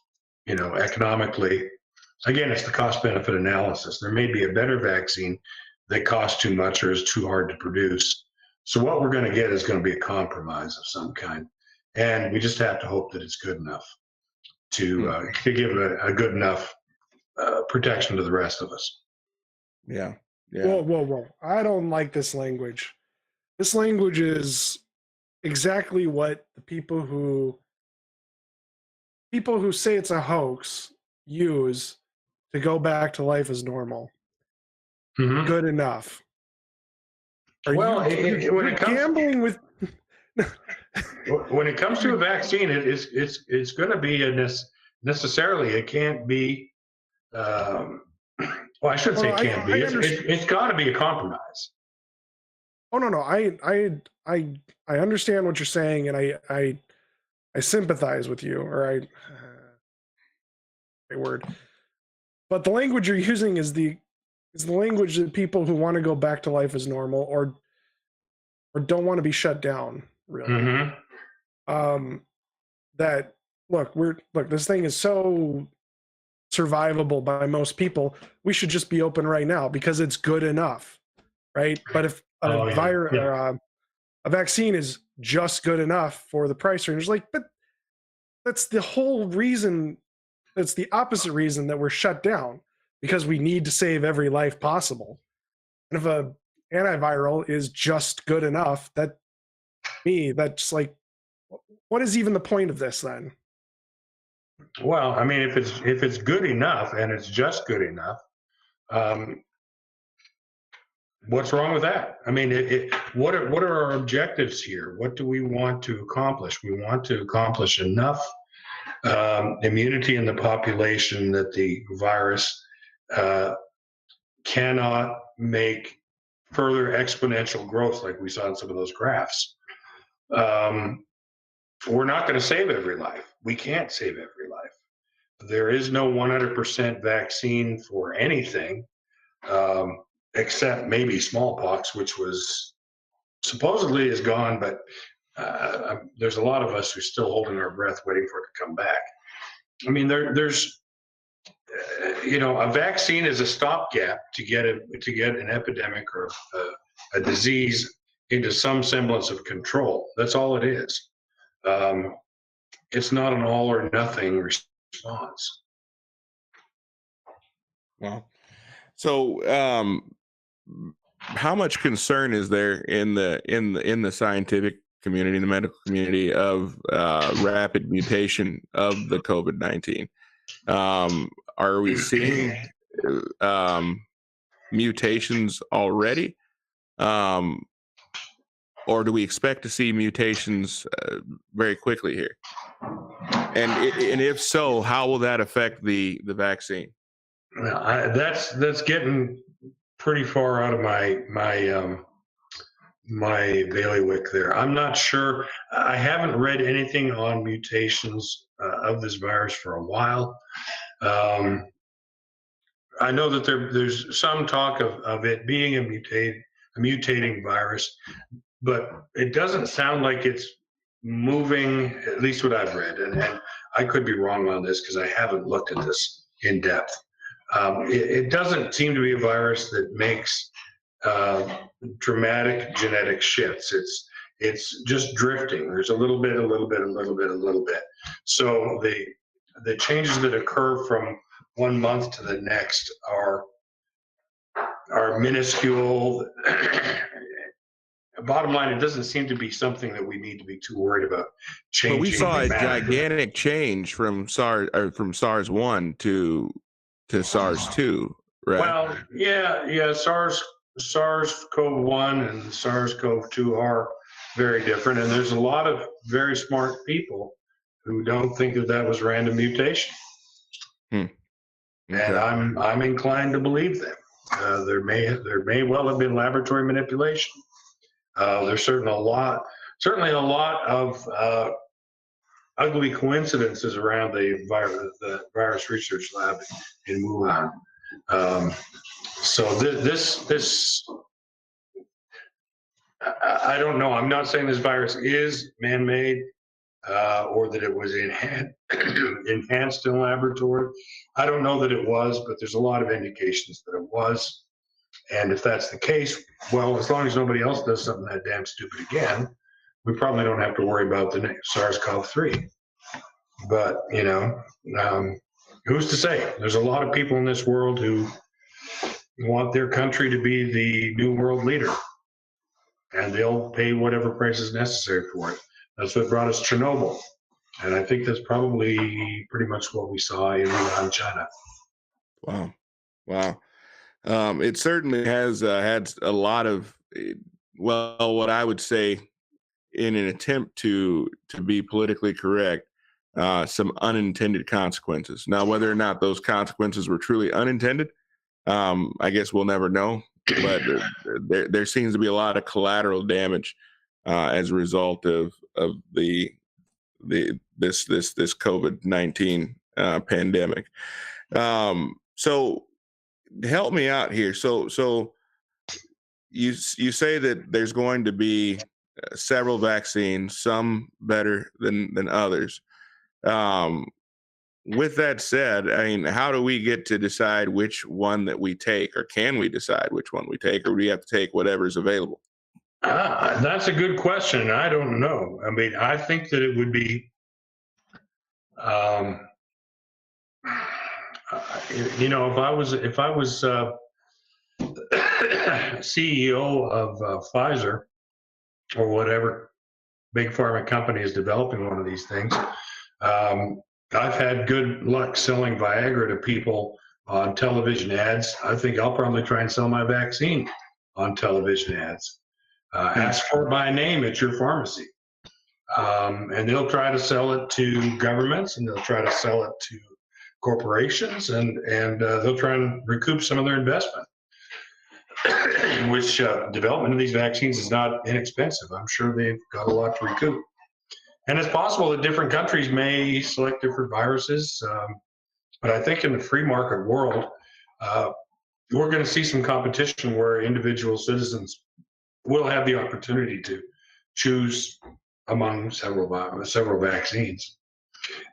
economically. Again, it's the cost benefit analysis. There may be a better vaccine that costs too much or is too hard to produce. So what we're going to get is going to be a compromise of some kind, and we just have to hope that it's good enough to give a good enough protection to the rest of us. Yeah. Whoa! I don't like this language. This language is exactly what the people who say it's a hoax use to go back to life as normal. Mm-hmm. Good enough. When it comes gambling with when it comes to a vaccine, it's going to be necessarily. It can't be. Well, I shouldn't say it can't be. It's got to be a compromise. Oh no! I understand what you're saying, and I sympathize with you, or word. But the language you're using is the language that people who want to go back to life as normal or don't want to be shut down, really. Mm-hmm. That look, this thing is so survivable by most people. We should just be open right now because it's good enough, right? But if a vaccine is just good enough for the price range, but that's the whole reason. That's the opposite reason that we're shut down, because we need to save every life possible. And if a antiviral is just good enough, that's like, what is even the point of this then? Well, I mean, if it's good enough and it's just good enough, what's wrong with that? I mean, what are our objectives here? What do we want to accomplish? We want to accomplish enough immunity in the population that the virus cannot make further exponential growth like we saw in some of those graphs. We're not going to save every life. We can't save every life. There is no 100% vaccine for anything, except maybe smallpox, which was supposedly is gone, but there's a lot of us who are still holding our breath waiting for it to come back. I mean, there's a vaccine is a stopgap to get an epidemic or a disease into some semblance of control. That's all it is. It's not an all or nothing response. Well, so how much concern is there in the scientific community, in the medical community, of rapid mutation of the COVID-19? Are we seeing mutations already, or do we expect to see mutations very quickly here? And if so, how will that affect the vaccine? That's getting pretty far out of my bailiwick there. I'm not sure. I haven't read anything on mutations of this virus for a while. I know that there's some talk of it being a mutating virus, but it doesn't sound like it's moving, at least what I've read. And I could be wrong on this because I haven't looked at this in depth. It doesn't seem to be a virus that makes dramatic genetic shifts. It's just drifting. There's a little bit, a little bit, a little bit, a little bit. So the changes that occur from 1 month to the next are minuscule. Bottom line, it doesn't seem to be something that we need to be too worried about changing. But we saw a gigantic change from SARS-1 to SARS-2, right? Well, yeah. SARS-CoV-1 and SARS-CoV-2 are very different, and there's a lot of very smart people who don't think that was random mutation. Okay. And I'm inclined to believe them. There may well have been laboratory manipulation. There's certainly a lot of ugly coincidences around the virus research lab in Wuhan. So this I don't know. I'm not saying this virus is man-made or that it was enhanced in laboratory. I don't know that it was, but there's a lot of indications that it was. And if that's the case, well, as long as nobody else does something that damn stupid again, we probably don't have to worry about the next SARS-CoV-3. But, who's to say? There's a lot of people in this world who want their country to be the new world leader, and they'll pay whatever price is necessary for it. That's what brought us Chernobyl. And I think that's probably pretty much what we saw in Wuhan, China. Wow. It certainly has had a lot of, what I would say, in an attempt to be politically correct, some unintended consequences. Now, whether or not those consequences were truly unintended, I guess we'll never know. But there seems to be a lot of collateral damage as a result of this COVID-19 pandemic. So help me out here. So you say that there's going to be several vaccines, some better than others. With that said, I mean, how do we get to decide which one that we take, or can we decide which one we take, or do we have to take whatever's available? That's a good question. I don't know. I mean, I think that it would be, if I was CEO of Pfizer or whatever big pharma company is developing one of these things, I've had good luck selling Viagra to people on television ads. I think I'll probably try and sell my vaccine on television ads. Ask for it by name at your pharmacy. And they'll try to sell it to governments, and they'll try to sell it to corporations, and they'll try and recoup some of their investment, which development of these vaccines is not inexpensive. I'm sure they've got a lot to recoup. And it's possible that different countries may select different viruses. But I think in the free market world, we're going to see some competition where individual citizens will have the opportunity to choose among several vaccines.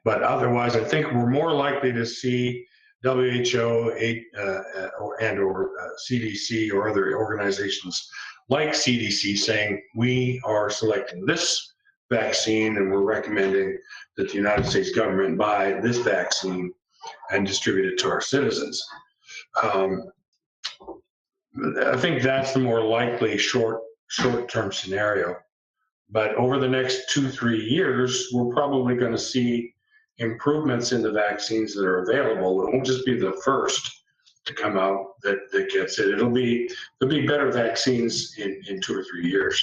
But otherwise, I think we're more likely to see WHO or CDC or other organizations like CDC saying we are selecting this vaccine and we're recommending that the United States government buy this vaccine and distribute it to our citizens. I think that's the more likely short-term scenario. But over the next 2-3 years, we're probably going to see improvements in the vaccines that are available. It won't just be the first to come out that gets it. There'll be better vaccines in 2 or 3 years,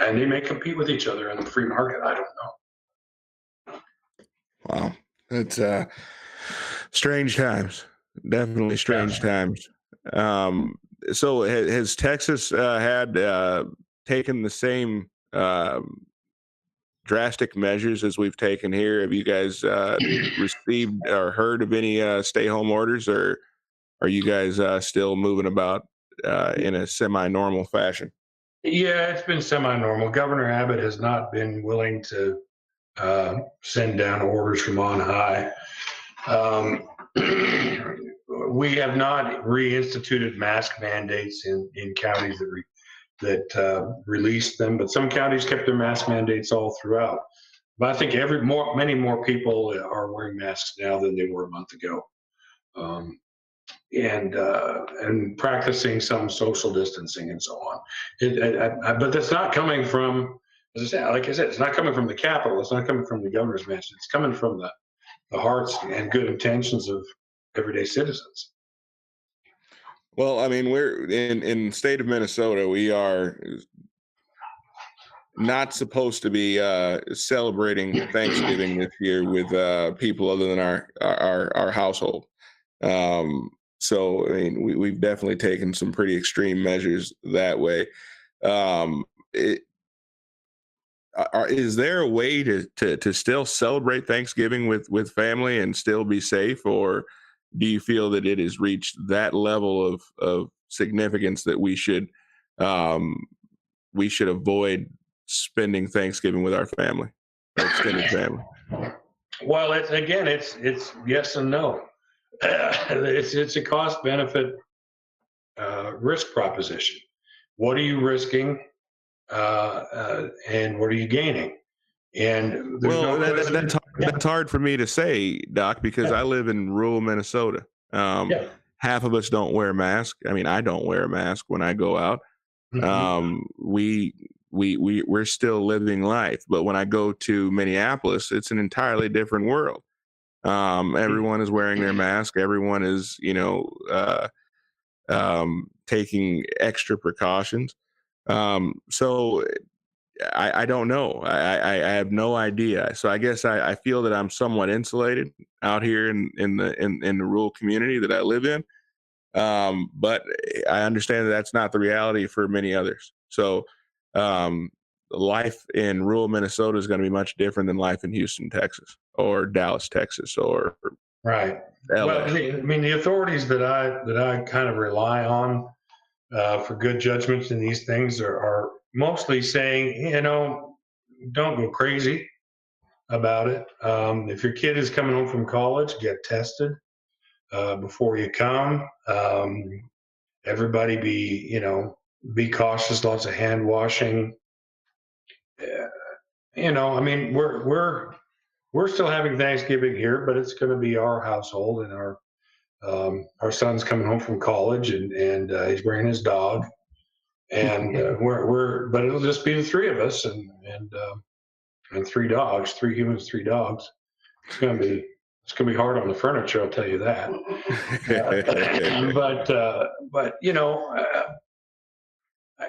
and they may compete with each other in the free market. I don't know. Wow, it's strange times. Definitely strange times. So has Texas had taken the same drastic measures as we've taken here? Have you guys received or heard of any stay-home orders, or are you guys still moving about in a semi-normal fashion? Yeah, it's been semi-normal. Governor Abbott has not been willing to send down orders from on high. We have not reinstituted mask mandates in counties that released them, but some counties kept their mask mandates all throughout. But I think many more people are wearing masks now than they were a month ago, and practicing some social distancing and so on. But that's not coming from, as I said, like I said, it's not coming from the Capitol. It's not coming from the governor's mansion. It's coming from the hearts and good intentions of everyday citizens. Well, I mean, we're in the state of Minnesota. We are not supposed to be celebrating Thanksgiving this year with people other than our household. So, I mean, we've definitely taken some pretty extreme measures that way. Is there a way to still celebrate Thanksgiving with family and still be safe, or do you feel that it has reached that level of significance that we should avoid spending Thanksgiving with our family, our extended family? Well, it's yes and no. It's a cost benefit risk proposition. What are you risking, and what are you gaining? And that's hard for me to say, Doc, because I live in rural Minnesota. Half of us don't wear masks. I mean, I don't wear a mask when I go out. We're still living life, but when I go to Minneapolis, it's an entirely different world. Everyone is wearing their mask. Everyone is, taking extra precautions. So I don't know. I have no idea. So I guess I feel that I'm somewhat insulated out here in the rural community that I live in. But I understand that that's not the reality for many others. So life in rural Minnesota is going to be much different than life in Houston, Texas, or Dallas, Texas, or right. LA. Well, I mean, the authorities that I kind of rely on for good judgments in these things are mostly saying, don't go crazy about it. If your kid is coming home from college, get tested before you come. Everybody be cautious. Lots of hand washing. I mean, we're still having Thanksgiving here, but it's going to be our household, and our son's coming home from college, and he's bringing his dog, and but it'll just be the three of us, and 3 dogs, 3 humans, 3 dogs. It's gonna be hard on the furniture, I'll tell you that. But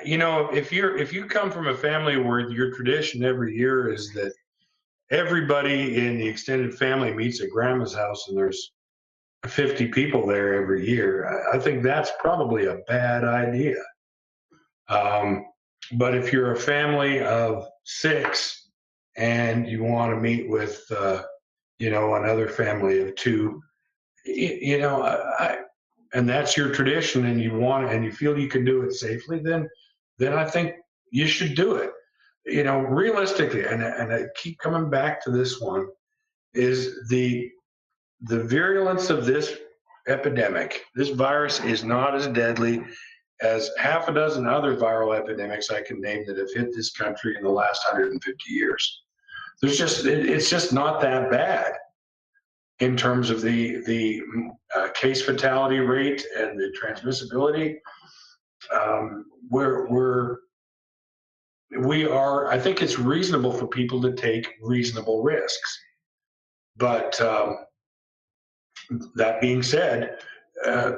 if you come from a family where your tradition every year is that everybody in the extended family meets at grandma's house and there's 50 people there every year, I think that's probably a bad idea. But if you're a family of 6 and you want to meet with, another family of 2, and that's your tradition, and you feel you can do it safely, then I think you should do it. Realistically, and I keep coming back to this one, is the the virulence of this epidemic, this virus is not as deadly as half a dozen other viral epidemics I can name that have hit this country in the last 150 years. It's just not that bad in terms of the case fatality rate and the transmissibility. I think it's reasonable for people to take reasonable risks. But that being said, I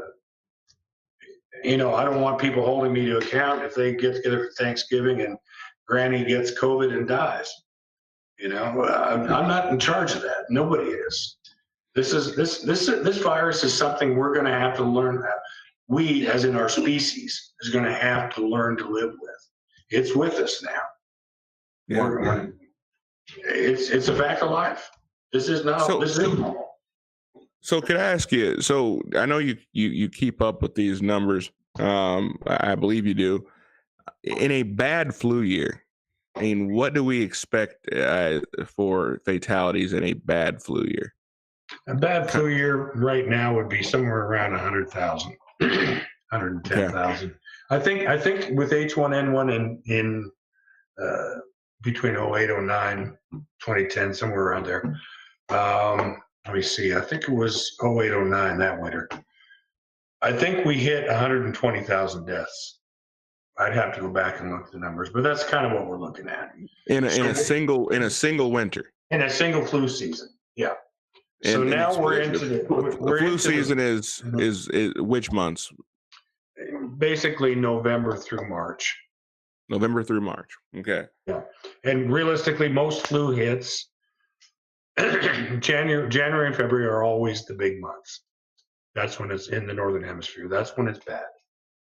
don't want people holding me to account if they get together for Thanksgiving and Granny gets COVID and dies. I'm not in charge of that. Nobody is. This virus is something we're going to have to learn. We, as in our species, is going to have to learn to live with. It's with us now. Yeah. It's a fact of life. This is normal. So could I ask you, so I know you keep up with these numbers. I believe you do. In a bad flu year, I mean, what do we expect for fatalities in a bad flu year? A bad flu year right now would be somewhere around 100,000, 110,000. Okay. I think with H1N1 in between 08, 09, 2010, somewhere around there. Let me see. I think it was 08, 09 that winter. I think we hit 120,000 deaths. I'd have to go back and look at the numbers, but that's kind of what we're looking at in a single winter, in a single flu season. Yeah. So now we're into the flu season is which months? Basically November through March. November through March. Okay. Yeah. And realistically, most flu hits January and February are always the big months. That's when it's in the Northern Hemisphere. That's when it's bad.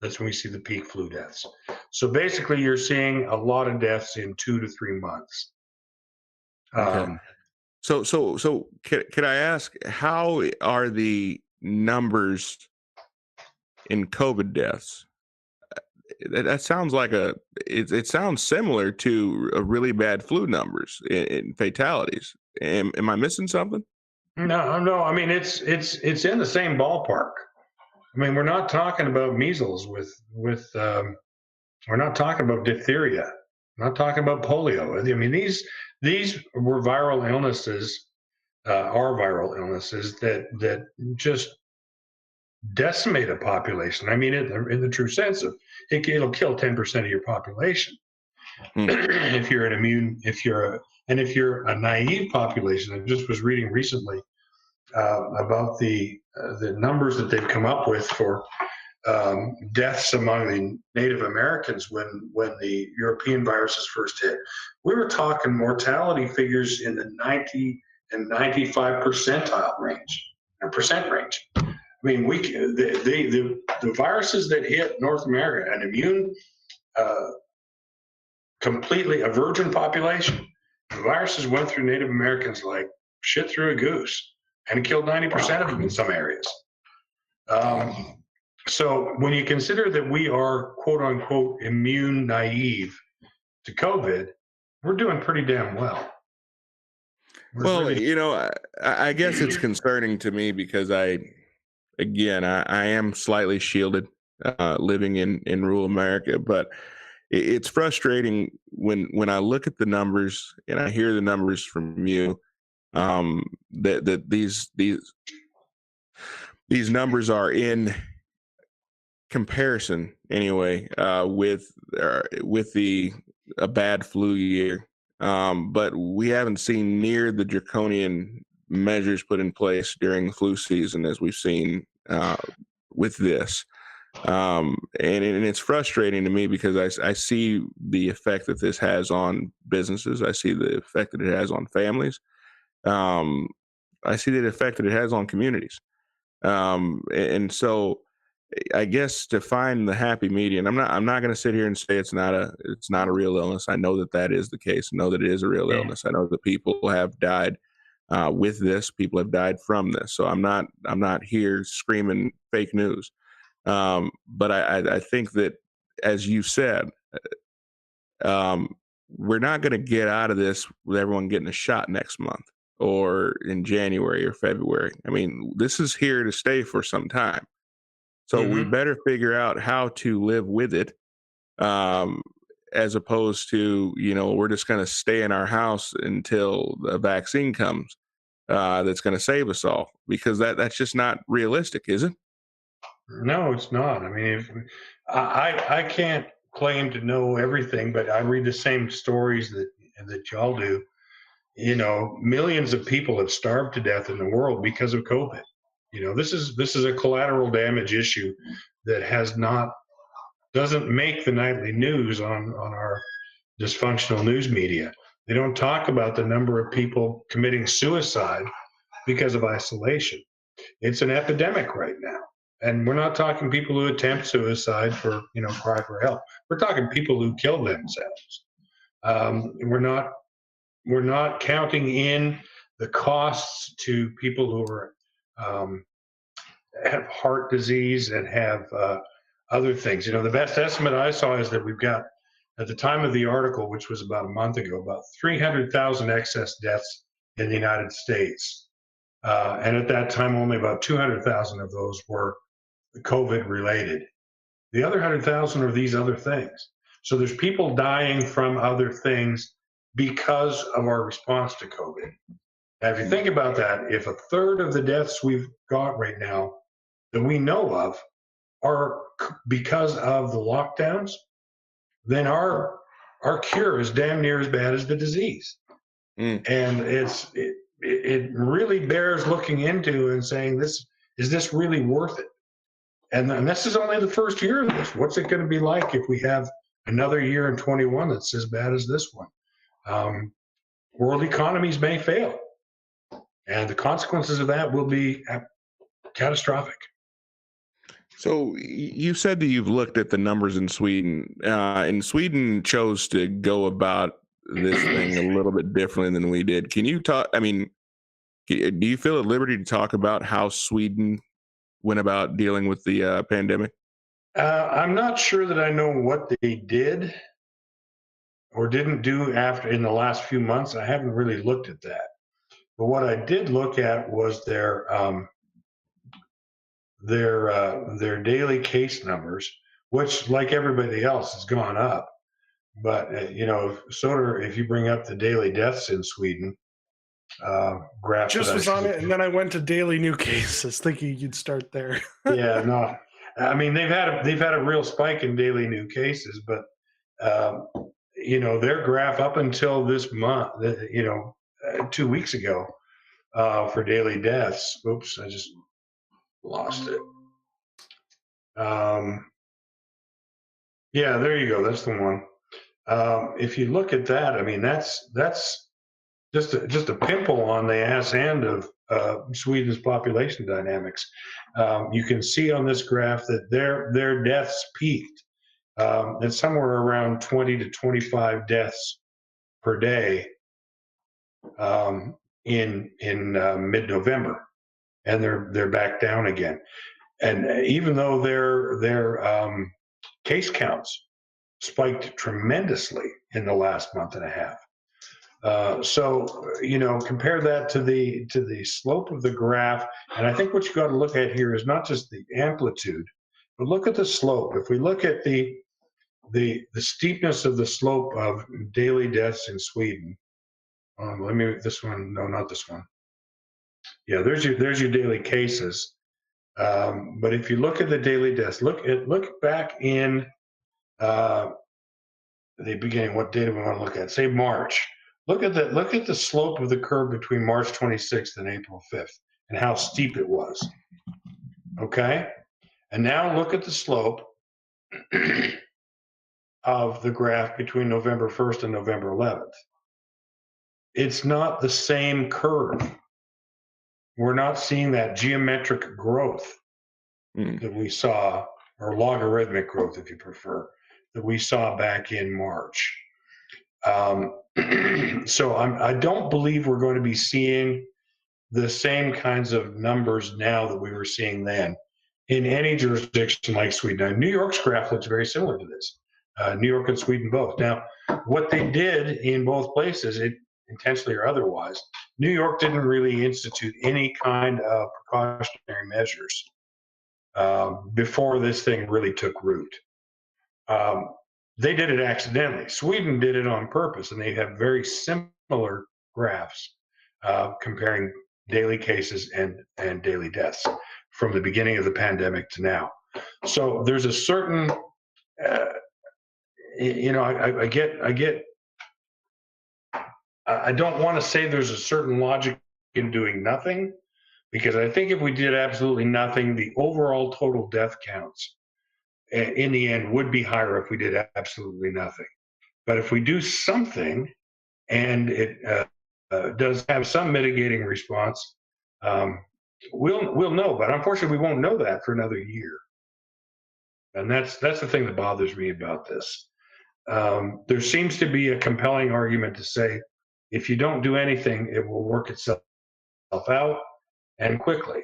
That's when we see the peak flu deaths. So basically, you're seeing a lot of deaths in 2 to 3 months. Okay. So could I ask, how are the numbers in COVID deaths? That sounds like it sounds similar to a really bad flu numbers in fatalities. Am I missing something? No. I mean, it's in the same ballpark. I mean, we're not talking about measles with we're not talking about diphtheria. We're not talking about polio. I mean, these were viral illnesses, are viral illnesses that just decimate a population. I mean, in the true sense of it'll kill 10% of your population. If you're if you're a naive population. I just was reading recently about the numbers that they've come up with for deaths among the Native Americans when the European viruses first hit. We were talking mortality figures in the 90 and 95 percentile range, percent range. I mean, the viruses that hit North America, an immune, completely a virgin population, the viruses went through Native Americans like shit through a goose and killed 90% of them in some areas. So when you consider that we are quote unquote immune naive to COVID, we're doing pretty damn well. I guess it's concerning to me because I am slightly shielded living in rural America, but it's frustrating when I look at the numbers and I hear the numbers from you, that these numbers are in comparison anyway with a bad flu year, but we haven't seen near the draconian measures put in place during the flu season as we've seen with this, and it's frustrating to me because I see the effect that this has on businesses. I see the effect that it has on families. I see the effect that it has on communities, and so I guess to find the happy median, I'm not going to sit here and say it's not a real illness. I know that is the case. I know that it is a real illness. I know that people have died with this. People have died from this. So I'm not here screaming fake news. But I think that, as you said, we're not going to get out of this with everyone getting a shot next month. or in January or February. I mean, this is here to stay for some time. So we Mhm. better figure out how to live with it, um, as opposed to, we're just going to stay in our house until the vaccine comes, that's going to save us all, because that's just not realistic, is it? No, it's not. I mean, if I can't claim to know everything, but I read the same stories that y'all do. Millions of people have starved to death in the world because of COVID. This is a collateral damage issue that doesn't make the nightly news on our dysfunctional news media. They don't talk about the number of people committing suicide because of isolation. It's an epidemic right now. And we're not talking people who attempt suicide for, cry for help. We're talking people who kill themselves. We're not counting in the costs to people who um, have heart disease and have other things. The best estimate I saw is that we've got, at the time of the article, which was about a month ago, about 300,000 excess deaths in the United States. And at that time, only about 200,000 of those were COVID related. The other 100,000 are these other things. So there's people dying from other things because of our response to COVID. Now, if you think about that, if a third of the deaths we've got right now that we know of are because of the lockdowns, then our cure is damn near as bad as the disease. And it really bears looking into and saying, is this really worth it? And this is only the first year of this. What's it going to be like if we have another year in 21 that's as bad as this one? World economies may fail, and the consequences of that will be catastrophic. So you said that you've looked at the numbers in Sweden, and Sweden chose to go about this thing a little bit differently than we did. Can you talk? I mean, do you feel at liberty to talk about how Sweden went about dealing with the pandemic? I'm not sure that I know what they did or didn't do after in the last few months. I haven't really looked at that. But what I did look at was their daily case numbers, which, like everybody else, has gone up. But if you bring up the daily deaths in Sweden graph that Just I was on showed it, and then I went to daily new cases, thinking you'd start there. yeah, no, I mean they've had a real spike in daily new cases, but um, their graph up until this month, 2 weeks ago, for daily deaths. Oops, I just lost it. Yeah, there you go. That's the one. If you look at that, I mean that's just a pimple on the ass end of Sweden's population dynamics. You can see on this graph that their deaths peaked at somewhere around 20 to 25 deaths per day in mid-November, and they're back down again. And even though their case counts spiked tremendously in the last month and a half. So compare that to the slope of the graph, and I think what you got to look at here is not just the amplitude, but look at the slope. If we look at the steepness of the slope of daily deaths in Sweden, this one. No, not this one. Yeah, there's your daily cases. But if you look at the daily deaths, look back in the beginning. What data we want to look at? Say March. Look at the slope of the curve between March 26th and April 5th, and how steep it was. Okay, and now look at the slope of the graph between November 1st and November 11th. It's not the same curve. We're not seeing that geometric growth that we saw, or logarithmic growth, if you prefer, that we saw back in March. So I don't believe we're going to be seeing the same kinds of numbers now that we were seeing then in any jurisdiction like Sweden. Now, New York's graph looks very similar to this. New York and Sweden both. Now, what they did in both places, intentionally or otherwise, New York didn't really institute any kind of precautionary measures before this thing really took root. Um, they did it accidentally. Sweden did it on purpose, and they have very similar graphs comparing daily cases and daily deaths from the beginning of the pandemic to now. So there's a certain, I don't want to say there's a certain logic in doing nothing, because I think if we did absolutely nothing, the overall total death counts in the end would be higher if we did absolutely nothing. But if we do something and it does have some mitigating response, we'll know. But unfortunately, we won't know that for another year. And that's the thing that bothers me about this. There seems to be a compelling argument to say, if you don't do anything, it will work itself out and quickly.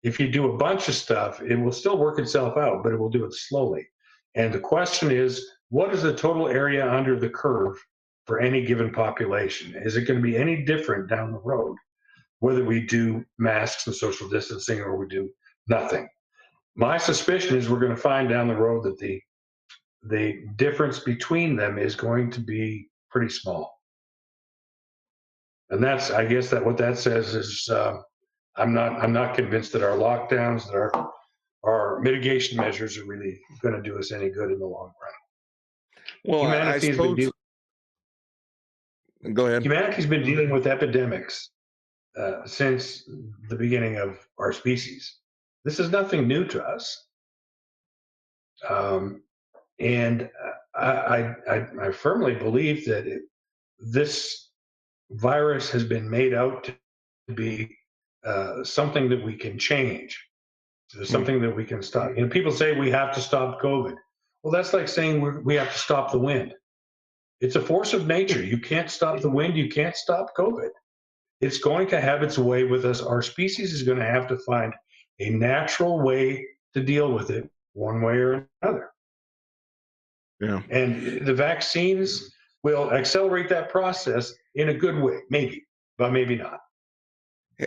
If you do a bunch of stuff, it will still work itself out, but it will do it slowly. And the question is, what is the total area under the curve for any given population? Is it going to be any different down the road, whether we do masks and social distancing or we do nothing? My suspicion is we're going to find down the road that the difference between them is going to be pretty small. And that's, I guess, that what that says is, I'm not convinced that our lockdowns, that our mitigation measures are really going to do us any good in the long run. Well, I suppose. Go ahead. Humanity's been dealing with epidemics since the beginning of our species. This is nothing new to us. And I firmly believe that this virus has been made out to be something that we can change, something that we can stop. People say we have to stop COVID. Well, that's like saying we have to stop the wind. It's a force of nature. You can't stop the wind. You can't stop COVID. It's going to have its way with us. Our species is going to have to find a natural way to deal with it, one way or another. Yeah. And the vaccines will accelerate that process in a good way, maybe, but maybe not.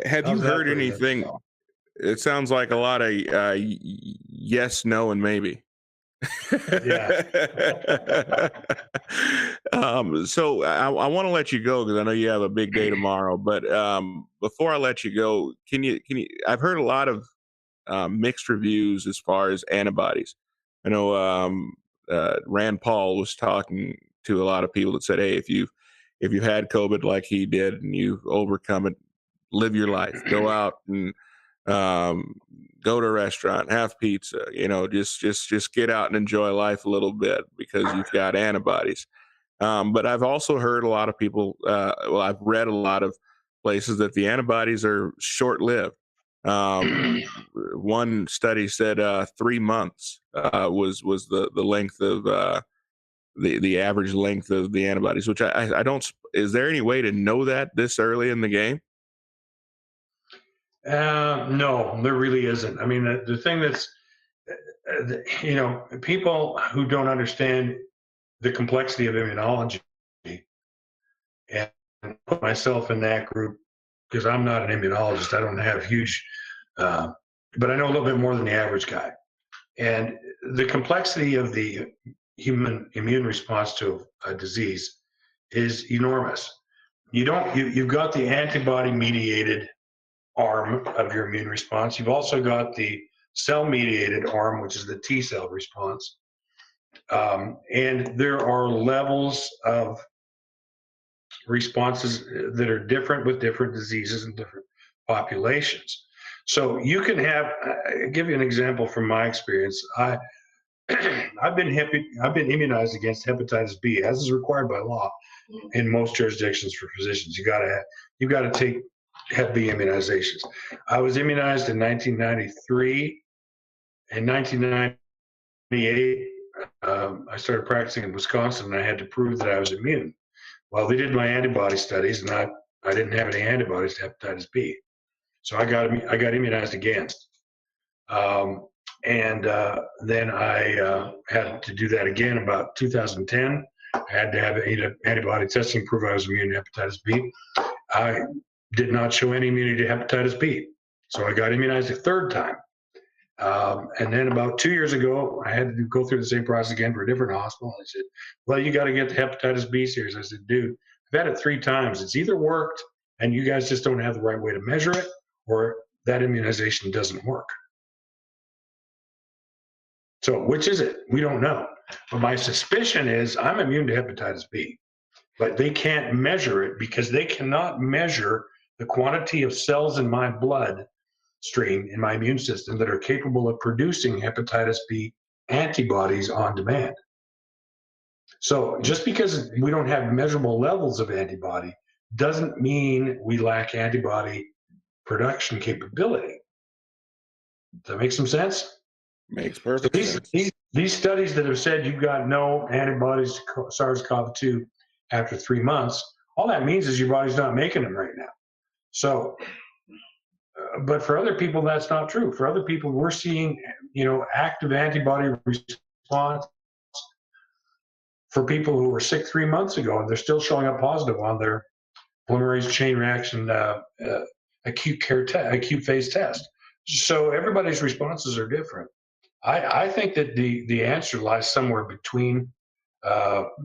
Have you heard anything? It sounds like a lot of yes, no, and maybe. Yeah. So I want to let you go because I know you have a big day tomorrow. But before I let you go, can you? I've heard a lot of mixed reviews as far as antibodies. I know Rand Paul was talking to a lot of people that said, "Hey, if you had COVID like he did and you've overcome it, live your life, go out and go to a restaurant, have pizza, just get out and enjoy life a little bit because you've got antibodies." But I've also heard a lot of people, I've read a lot of places that the antibodies are short-lived. One study said 3 months was the length of the average length of the antibodies, which I don't. Is there any way to know that this early in the game? No, there really isn't. I mean, the thing that's, people who don't understand the complexity of immunology, and put myself in that group because I'm not an immunologist. I don't have huge, but I know a little bit more than the average guy. And the complexity of the human immune response to a disease is enormous. You've got the antibody mediated arm of your immune response. You've also got the cell-mediated arm, which is the T cell response. And there are levels of responses that are different with different diseases and different populations. So you can have, I'll give you an example from my experience. I've been immunized against hepatitis B, as is required by law in most jurisdictions for physicians. You've got to take Hep B immunizations. I was immunized in 1993. In 1998, I started practicing in Wisconsin, and I had to prove that I was immune. Well, they did my antibody studies, and I didn't have any antibodies to hepatitis B, so I got immunized against. And then I had to do that again about 2010, I had to have antibody testing to prove I was immune to hepatitis B. I did not show any immunity to hepatitis B. So I got immunized a third time. And then about 2 years ago, I had to go through the same process again for a different hospital. They said, well, you got to get the hepatitis B series. I said, dude, I've had it 3 times. It's either worked and you guys just don't have the right way to measure it, or that immunization doesn't work. So which is it? We don't know. But my suspicion is I'm immune to hepatitis B, but they can't measure it because they cannot measure the quantity of cells in my blood stream in my immune system that are capable of producing hepatitis B antibodies on demand. So just because we don't have measurable levels of antibody doesn't mean we lack antibody production capability. Does that make some sense? Makes perfect sense. These studies that have said you've got no antibodies to SARS-CoV-2 after 3 months, all that means is your body's not making them right now. So, but for other people, that's not true. For other people, we're seeing, active antibody response for people who were sick 3 months ago, and they're still showing up positive on their polymerase chain reaction acute phase test. So everybody's responses are different. I think that the answer lies somewhere between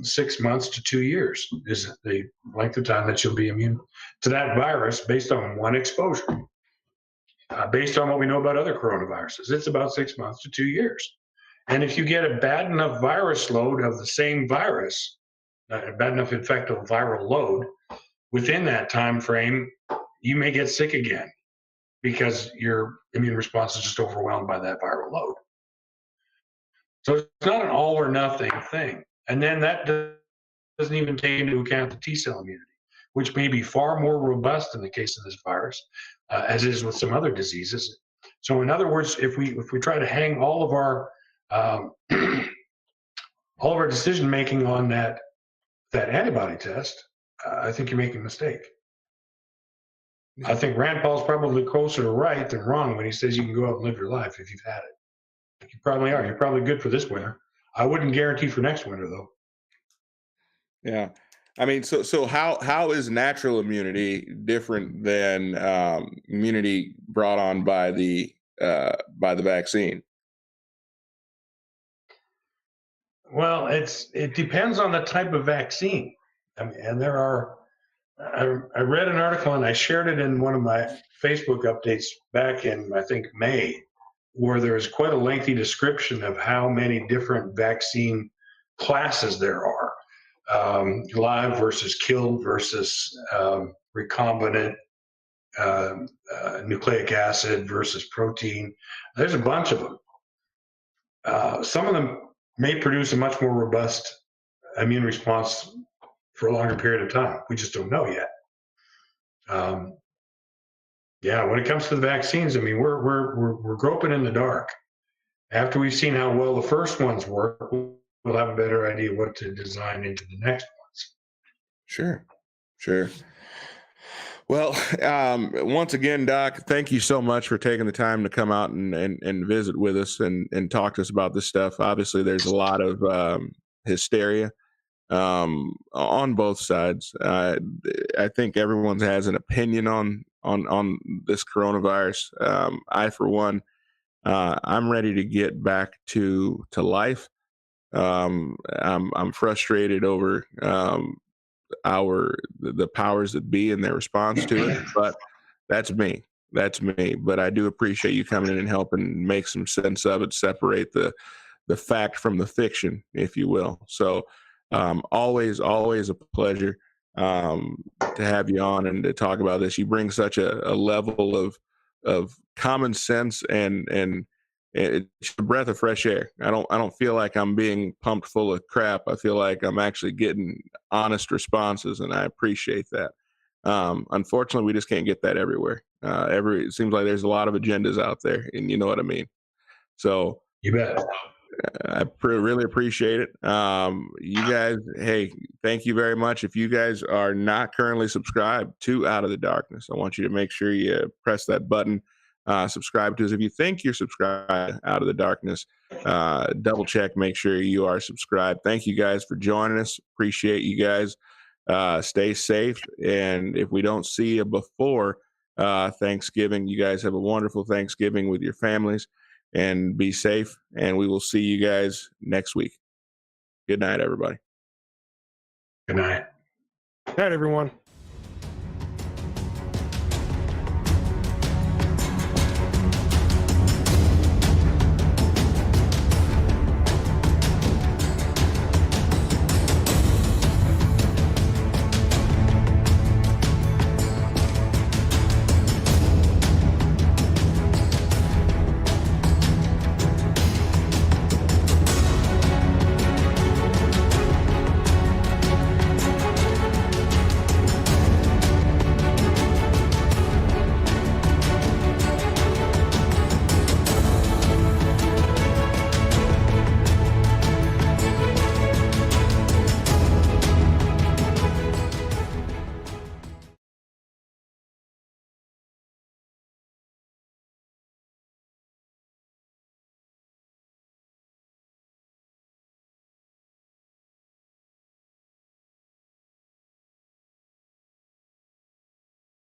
6 months to 2 years is the length of time that you'll be immune to that virus based on one exposure. Based on what we know about other coronaviruses, it's about 6 months to 2 years. And if you get a bad enough virus load of the same virus, a bad enough infectious viral load, within that time frame, you may get sick again because your immune response is just overwhelmed by that viral load. So it's not an all or nothing thing. And then that doesn't even take into account the T cell immunity, which may be far more robust in the case of this virus, as is with some other diseases. So in other words, if we try to hang all of our decision making on that antibody test, I think you're making a mistake. I think Rand Paul's probably closer to right than wrong when he says you can go out and live your life if you've had it. You probably are. You're probably good for this winter. I wouldn't guarantee for next winter, though. Yeah. I mean, so how is natural immunity different than immunity brought on by the vaccine? Well, it depends on the type of vaccine. I mean, and there are. I read an article and I shared it in one of my Facebook updates back in, I think, May, where there is quite a lengthy description of how many different vaccine classes there are. Live versus killed versus recombinant, nucleic acid versus protein. There's a bunch of them. Some of them may produce a much more robust immune response for a longer period of time. We just don't know yet. When it comes to the vaccines, I mean, we're groping in the dark. After we've seen how well the first ones work, we'll have a better idea what to design into the next ones. Sure. Well, once again, Doc, thank you so much for taking the time to come out and visit with us and talk to us about this stuff. Obviously, there's a lot of hysteria on both sides. I think everyone has an opinion on this coronavirus. I, for one, I'm ready to get back to life. I'm frustrated over the powers that be and their response to it, but that's me. But I do appreciate you coming in and helping make some sense of it, separate the fact from the fiction, if you will. So always a pleasure to have you on and to talk about this. You bring such a level of common sense and it's a breath of fresh air. I don't feel like I'm being pumped full of crap. I feel like I'm actually getting honest responses, and I appreciate that. Unfortunately, we just can't get that everywhere. It seems like there's a lot of agendas out there, and you know what I mean. So you bet. I really appreciate it. You guys, hey, thank you very much. If you guys are not currently subscribed to Out of the Darkness, I want you to make sure you press that button subscribe to us. If you think you're subscribed Out of the Darkness, double check, make sure you are subscribed. Thank you guys for joining us. Appreciate you guys. Stay safe. And if we don't see you before Thanksgiving, you guys have a wonderful Thanksgiving with your families and be safe. And we will see you guys next week. Good night, everybody. Good night. Good night, everyone.